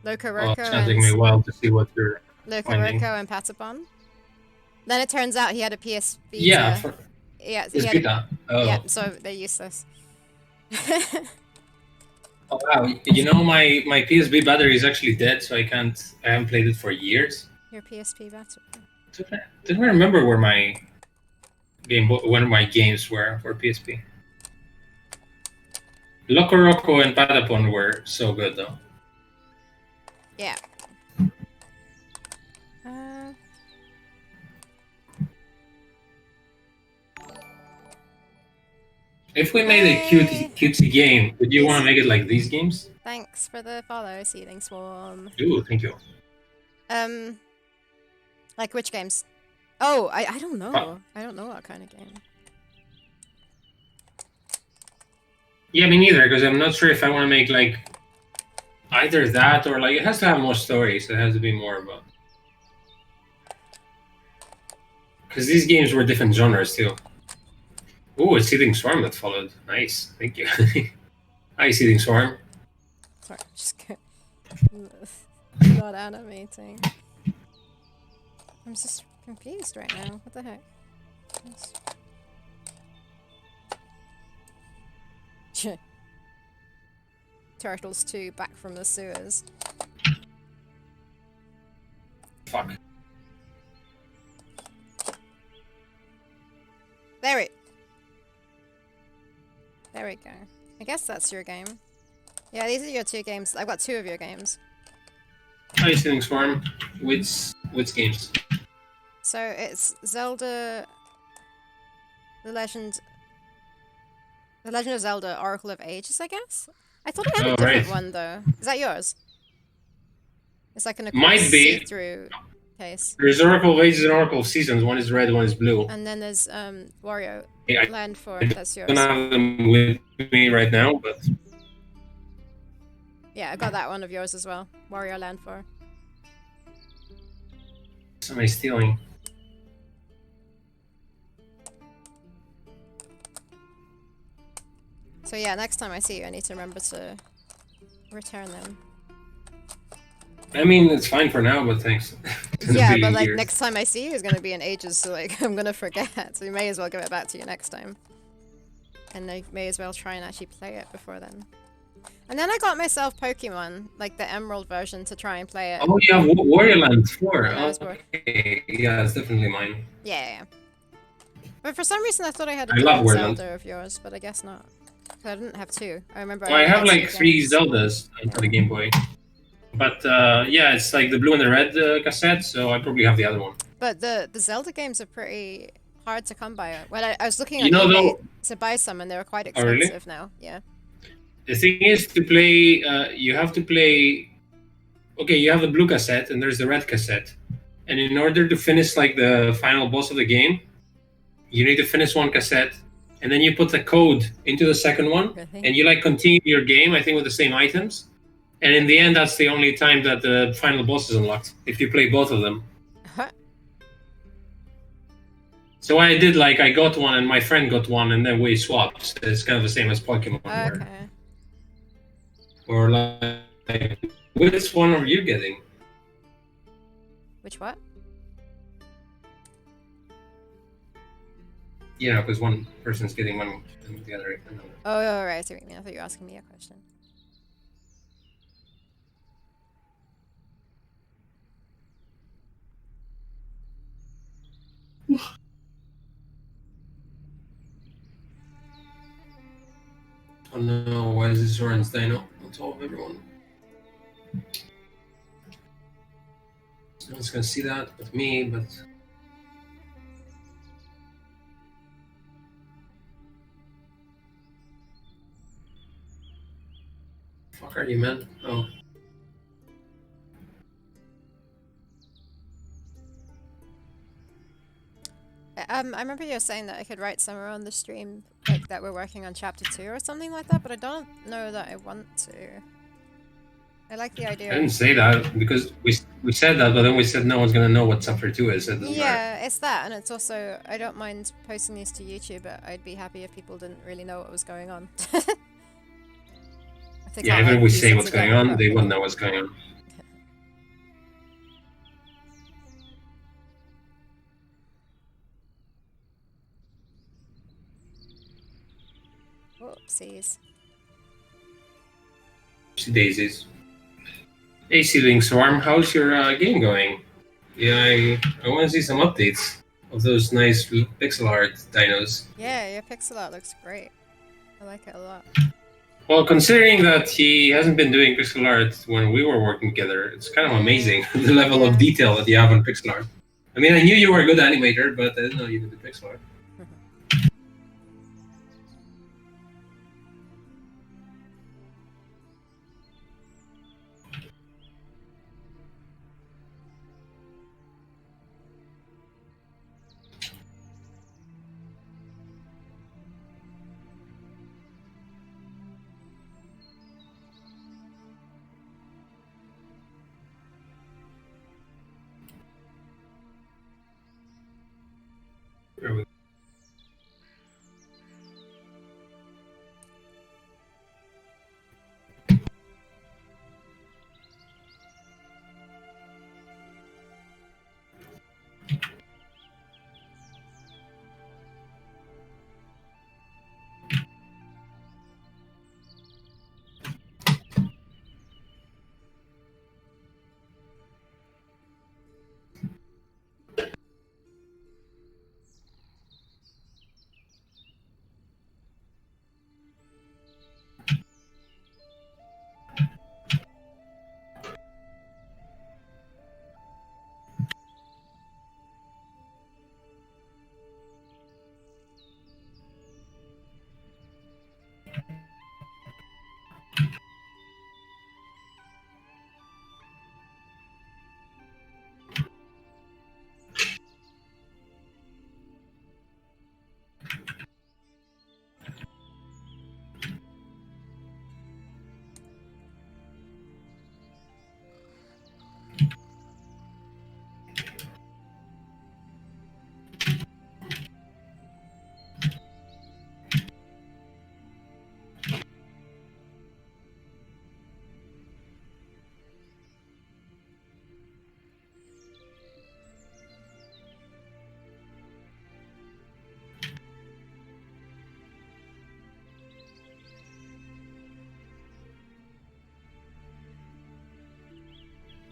Loco Roco it's gonna take me a while to see what you're Loco finding. Roco and Patapon. Then it turns out he had a PS Vita. Yeah, yeah, PS Vita. Oh. Yeah, so they're useless. Oh wow! You know my PSP battery is actually dead, so I haven't played it for years. Your PSP battery. Didn't remember where my one of my games were for PSP. Loco Roco and Patapon were so good though. Yeah. If we made a cutesy game, would you want to make it like these games? Thanks for the follow, Seething Swarm. Ooh, thank you. Like which games? Oh, I don't know. I don't know what kind of game. Yeah, me neither, because I'm not sure if I want to make like either that or like it has to have more stories. It has to be more about because these games were different genres too. Ooh, a Seething Swarm that followed. Nice, thank you. Hi, Seething Swarm. Sorry, just not animating. I'm just confused right now. What the heck? Turtles 2 back from the sewers. Fuck. There we go. I guess that's your game. Yeah, these are your 2 games. I've got 2 of your games. Hi, Seething Swarm. Which games? So it's Zelda, The Legend of Zelda: Oracle of Ages, I guess. I thought I had a different one though. Is that yours? It's like an see-through case. There's Oracle of Ages and Oracle of Seasons. One is red, one is blue. And then there's Wario Land 4. That's yours. I don't have them with me right now, but yeah, I got that one of yours as well. Wario Land 4. Somebody's stealing. So yeah, next time I see you, I need to remember to return them. I mean, it's fine for now, but thanks. Yeah, but like next time I see you is gonna be in ages, so like I'm gonna forget. So you may as well give it back to you next time. And I may as well try and actually play it before then. And then I got myself Pokemon, like the Emerald version, to try and play it. Oh yeah, Wario Land 4. Yeah, okay, yeah, it's definitely mine. Yeah. But for some reason I thought I had a I love different Wario Zelda of yours, but I guess not. I didn't have 2. I remember. Well, I have like 3 Zeldas for the Game Boy. But yeah, it's like the blue and the red cassette, so I probably have the other one. But the Zelda games are pretty hard to come by. When I was looking You on know, eBay though. to buy some, and they were quite Oh, really? expensive now. Yeah. The thing is to play. You have to play. Okay, you have the blue cassette and there's the red cassette, and in order to finish like the final boss of the game, you need to finish one cassette, and then you put the code into the second one, Really? and you like continue your game. I think with the same items, and in the end, that's the only time that the final boss is unlocked if you play both of them. So what I did, like, I got one and my friend got one, and then we swapped. It's kind of the same as Pokemon, Okay. or like, which one are you getting? Which what? Yeah, because one person's getting one and the other another. Oh, right. I see what you mean. I thought you were asking me a question. Oh no, why is this orange dino on top of everyone? No one's gonna see that but me, but... Fuck are you, man? Oh. I remember you were saying that I could write somewhere on the stream, like that we're working on chapter 2 or something like that, but I don't know that I want to. I like the idea. I didn't say that because we said that, but then we said no one's gonna know what chapter 2 is. It doesn't matter. Yeah, it's that, and it's also, I don't mind posting these to YouTube, but I'd be happy if people didn't really know what was going on. If they Yeah, can't, even like, if we use say it what's to going get on, what they they wouldn't want. know what's going on. Whoopsies. Daisies. Hey, Seedling Swarm, how's your game going? Yeah, I want to see some updates of those nice pixel art dinos. Yeah, your pixel art looks great. I like it a lot. Well, considering that he hasn't been doing pixel art when we were working together, it's kind of amazing the level of detail that you have on pixel art. I mean, I knew you were a good animator, but I didn't know you could do pixel art. There we go.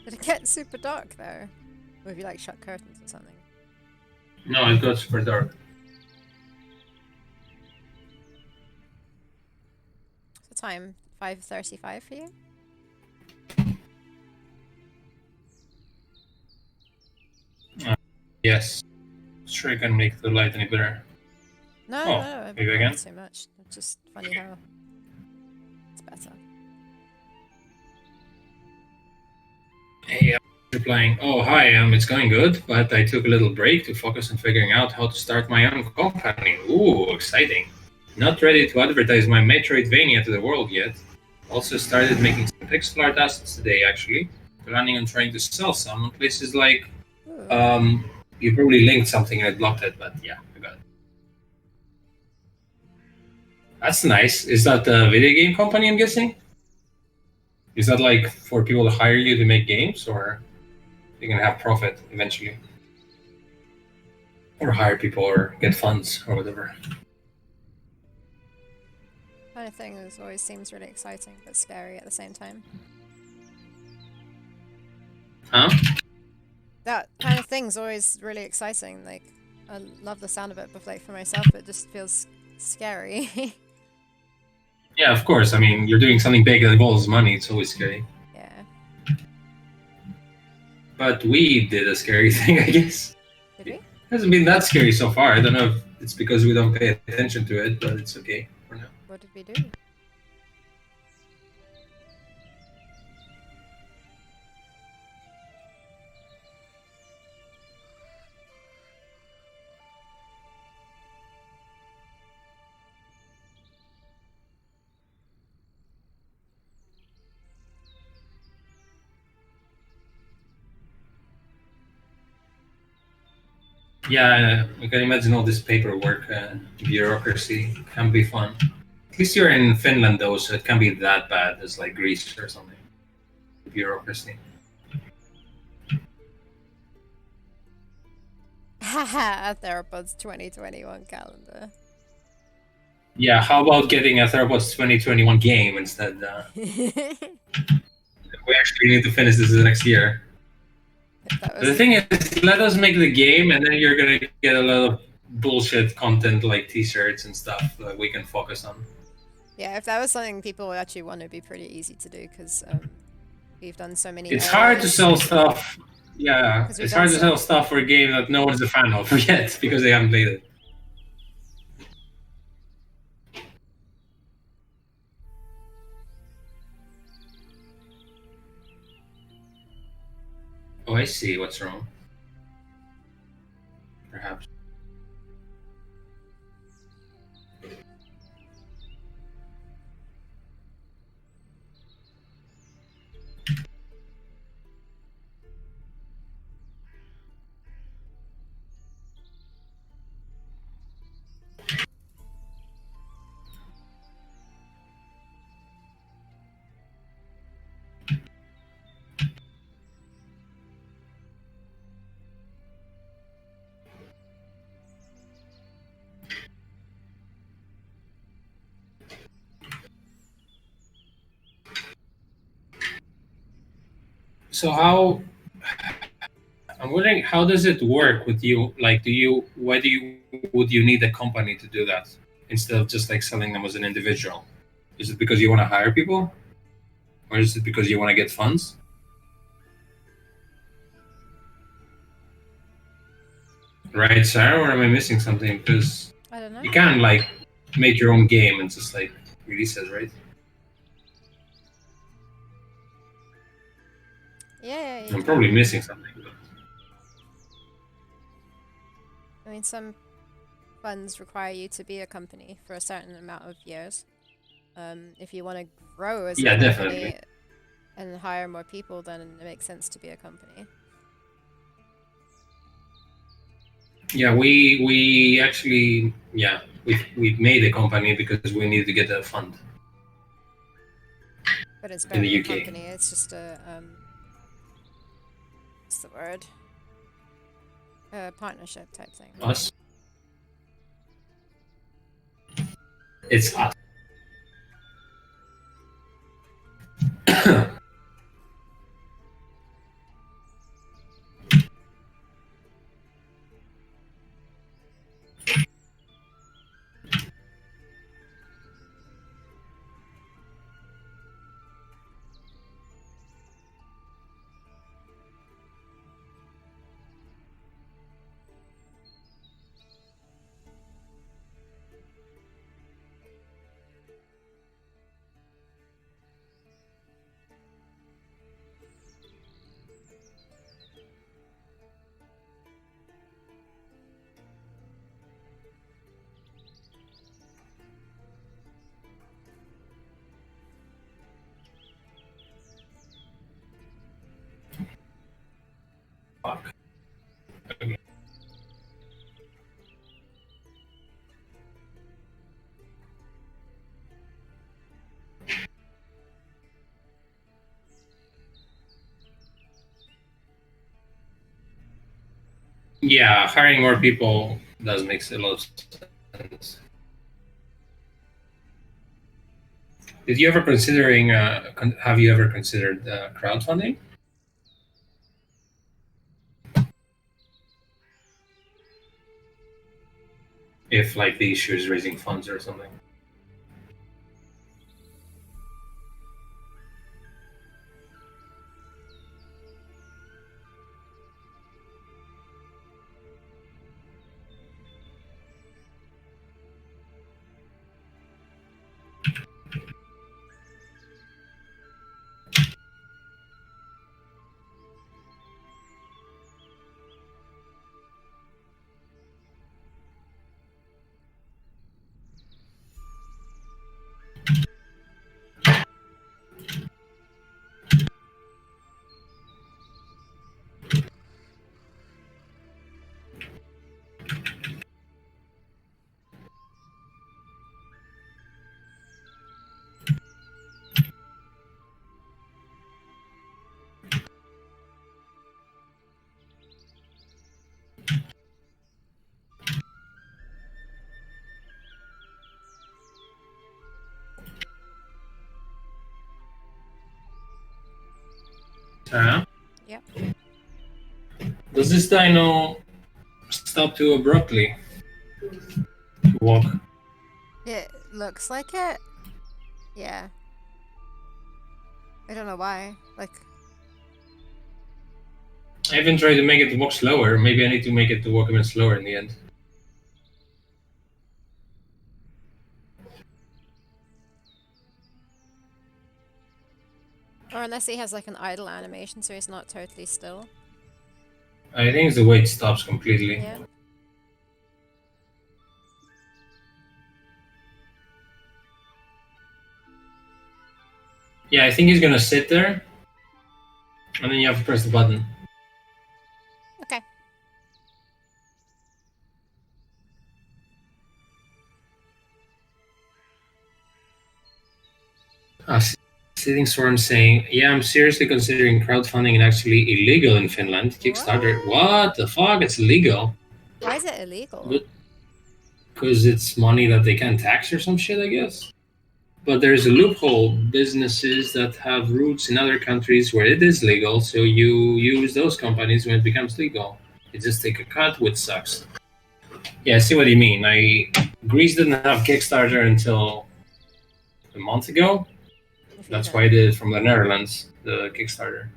Did it get super dark though? Or have you like shut curtains or something? No, it got super dark. What's the time? 5:35 for you? Yes. Sure, I can make the light any better. No, Oh, no, maybe not again? too much. It's just funny how it's better. Hey, I'm replying. Oh, hi, it's going good, but I took a little break to focus on figuring out how to start my own company. Ooh, exciting. Not ready to advertise my Metroidvania to the world yet. Also started making some pixel art assets today, actually. Planning on trying to sell some on places like, Ooh. um, you probably linked something and I blocked it, but yeah, I got it. That's nice. Is that a video game company, I'm guessing? Is that like for people to hire you to make games, or you're gonna have profit eventually? Or hire people or get funds or whatever. Kind of thing is always seems really exciting but scary at the same time. Huh? That kind of thing's always really exciting. Like, I love the sound of it, but like for myself, it just feels scary. Yeah, of course. I mean, you're doing something big that involves money. It's always scary. Yeah. But we did a scary thing, I guess. Did It we? hasn't been that scary so far. I don't know if it's because we don't pay attention to it, but it's okay for now. What did we do? Yeah, I can imagine all this paperwork, bureaucracy can be fun. At least you're in Finland, though, so it can't be that bad as like Greece or something. Bureaucracy. Haha, Theropods 2021 calendar. Yeah, how about getting a Theropods 2021 game instead? We actually need to finish this the next year. That The was thing is, let us make the game, and then you're gonna get a lot of bullshit content like T-shirts and stuff that we can focus on. yeah. If that was something people would actually want, it'd be pretty easy to do because we've done so many It's hard to areas. sell stuff. Yeah, Because we've it's done hard to so. sell stuff for a game that no one's a fan of yet because they haven't played it. Oh, I see. What's wrong? Perhaps. So how? I'm wondering how does it work with you? Like, why would you need a company to do that instead of just like selling them as an individual? Is it because you want to hire people, or is it because you want to get funds? Right, Sarah, or am I missing something? Because I don't know. you can like make your own game and just like release it, right? Yeah, you I'm can. probably missing something. I mean, some funds require you to be a company for a certain amount of years. If you want to grow as a Yeah, company definitely. and hire more people, then it makes sense to be a company. Yeah, we actually we made a company because we needed to get a fund But it's in barely the a UK. company. It's just a what's the word? A partnership type thing. Us, it's us. Yeah, hiring more people does make a lot of sense. Did you ever considering? Have you ever considered crowdfunding? If like the issue is raising funds or something. Yep. Does this dino stop too abruptly to walk? It looks like it. Yeah. I don't know why. Like, I even tried to make it walk slower. Maybe I need to make it to walk even slower in the end. or unless he has like an idle animation, so he's not totally still. I think it's the way it stops completely. Yeah. Yeah, I think he's gonna sit there, and then you have to press the button. Okay. Sitting Storm saying, "Yeah, I'm seriously considering crowdfunding and actually illegal in Finland. Kickstarter, what the fuck? It's illegal." Why is it illegal? Because it's money that they can't tax or some shit, I guess. But there's a loophole. Businesses that have roots in other countries where it is legal, so you use those companies when it becomes legal. You just take a cut, which sucks. Yeah, I see what you mean. Greece didn't have Kickstarter until a month ago. That's why I did it from the Netherlands, the Kickstarter.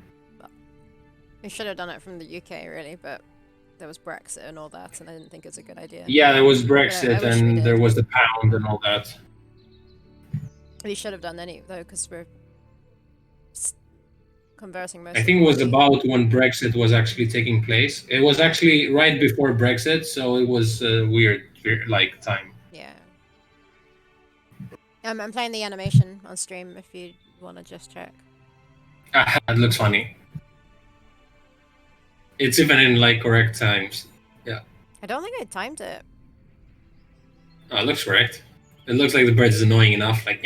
We should have done it from the UK, really, but there was Brexit and all that, and I didn't think it was a good idea. Yeah, there was Brexit, and there was the pound and all that. We should have done any, though, because we're converting most. I think it was about when Brexit was actually taking place. It was actually right before Brexit, so it was a weird like time. Yeah. I'm playing the animation on stream if you want to just check. It looks funny. It's even in like correct times. Yeah. I don't think I timed it. Oh, it looks correct. It looks like the bird is annoying enough. Like.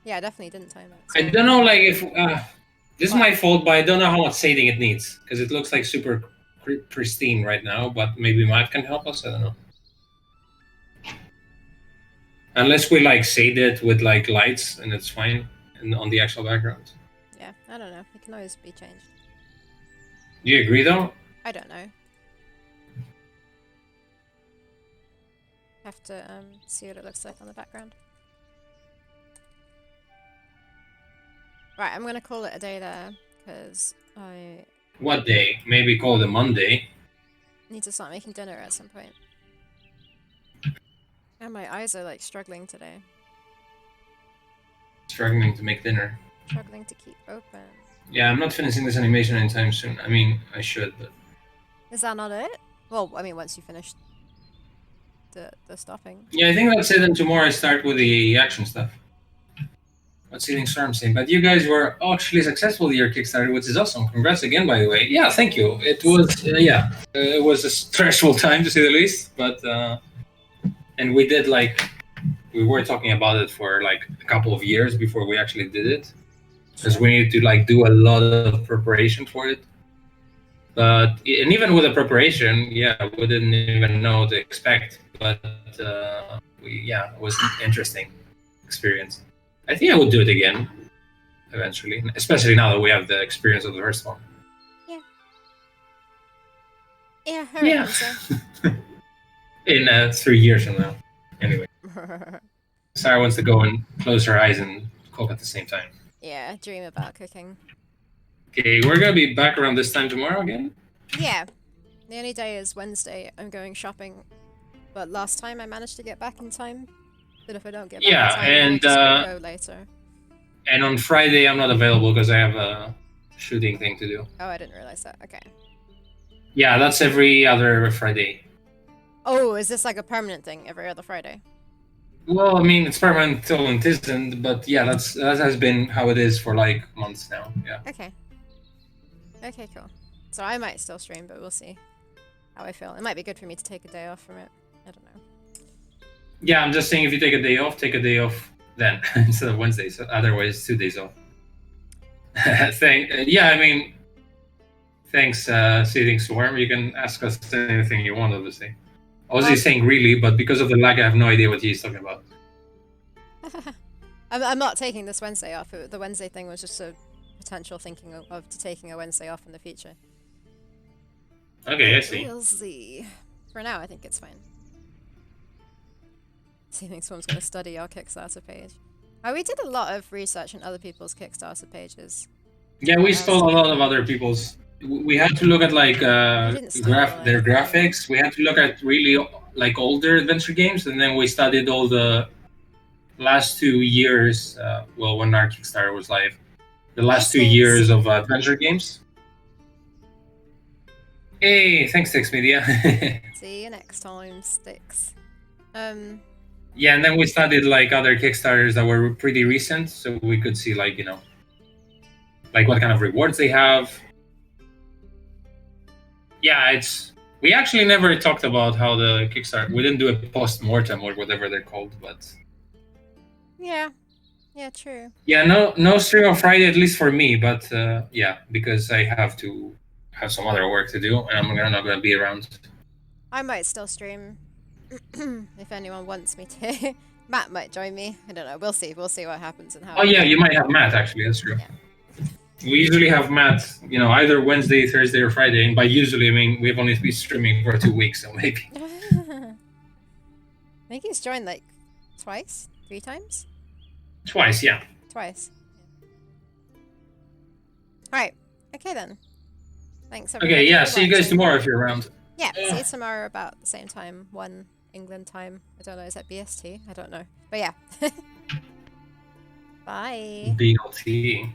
Yeah, I definitely didn't time it. So. I don't know, like if this is my fault, but I don't know how much shading it needs because it looks like super pristine right now. But maybe Matt can help us. I don't know. Unless we like shade it with like lights and it's fine, and on the actual background. Yeah, I don't know. It can always be changed. Do you agree though? I don't know. Have to see what it looks like on the background. Right, I'm gonna call it a day there because I. What day? Maybe call it a Monday. Need to start making dinner at some point. And my eyes are like struggling today. Struggling to make dinner. Struggling to keep open. Yeah, I'm not finishing this animation anytime soon. I mean, I should, but. Is that not it? Well, I mean, once you finish the stuffing. Yeah, I think that's it. And tomorrow I start with the action stuff. What's Eating Storm saying? But you guys were actually successful with your Kickstarter, which is awesome. Congrats again, by the way. Yeah, thank you. It was, it was a stressful time to say the least, but. And we did we were talking about it for like a couple of years before we actually did it, because we needed to like do a lot of preparation for it. And even with the preparation, yeah, we didn't even know what to expect. But it was an interesting experience. I think I would do it again eventually, especially now that we have the experience of the first one. Yeah, I Yeah, reckon so. in 3 years from now. Anyway, Sarah wants to go and close her eyes and cook at the same time. Yeah, dream about cooking. Okay, we're gonna be back around this time tomorrow again. Yeah, the only day is Wednesday. I'm going shopping, but last time I managed to get back in time. But if I don't get back in Yeah, time, then I just go later. and on Friday I'm not available because I have a shooting thing to do. Oh, I didn't realize that. Okay. Yeah, that's every other Friday. Oh, is this like a permanent thing every other Friday? Well, I mean, it's permanent until it isn't, but yeah, that has been how it is for like months now. Yeah. Okay. Okay, cool. So I might still stream, but we'll see how I feel. It might be good for me to take a day off from it. I don't know. Yeah, I'm just saying if you take a day off then instead of Wednesday. So otherwise, 2 days off. Yeah, I mean, thanks, Seething Swarm. You can ask us anything you want, obviously. I was saying really, but because of the lag, I have no idea what he's talking about. I'm not taking this Wednesday off. The Wednesday thing was just a potential thinking of taking a Wednesday off in the future. Okay, I see. We'll see. For now, I think it's fine. Seething Swarm's going to study our Kickstarter page. Oh, we did a lot of research on other people's Kickstarter pages. Yeah, we stole a lot of other people's. We had to look at like their graphics. We had to look at really like older adventure games, and then we studied all the last 2 years. Well, when our Kickstarter was live, the last 2 years of adventure games. Hey, thanks, Stix Media. See you next time, Stix. Yeah, and then we studied like other Kickstarters that were pretty recent, so we could see like like what kind of rewards they have. Yeah, we actually never talked about how the Kickstarter. We didn't do a post-mortem or whatever they're called, but yeah, true. Yeah, no stream on Friday, at least for me. But yeah, because I have to have some other work to do, and I'm not gonna be around. I might still stream if anyone wants me to. Matt might join me. I don't know. We'll see. We'll see what happens and how. Oh yeah, you might have Matt actually. That's true. Yeah. We usually have Matt, either Wednesday, Thursday, or Friday. And by usually, I mean we've only been streaming for 2 weeks, so maybe. I think he's joined like twice, 3 times. Twice, yeah. Twice. All right. Okay then. Thanks. Okay. Yeah. See you guys tomorrow if you're around. Yeah. See you tomorrow about the same time, 1 England time. I don't know. Is that BST? I don't know. But yeah. Bye. BLT.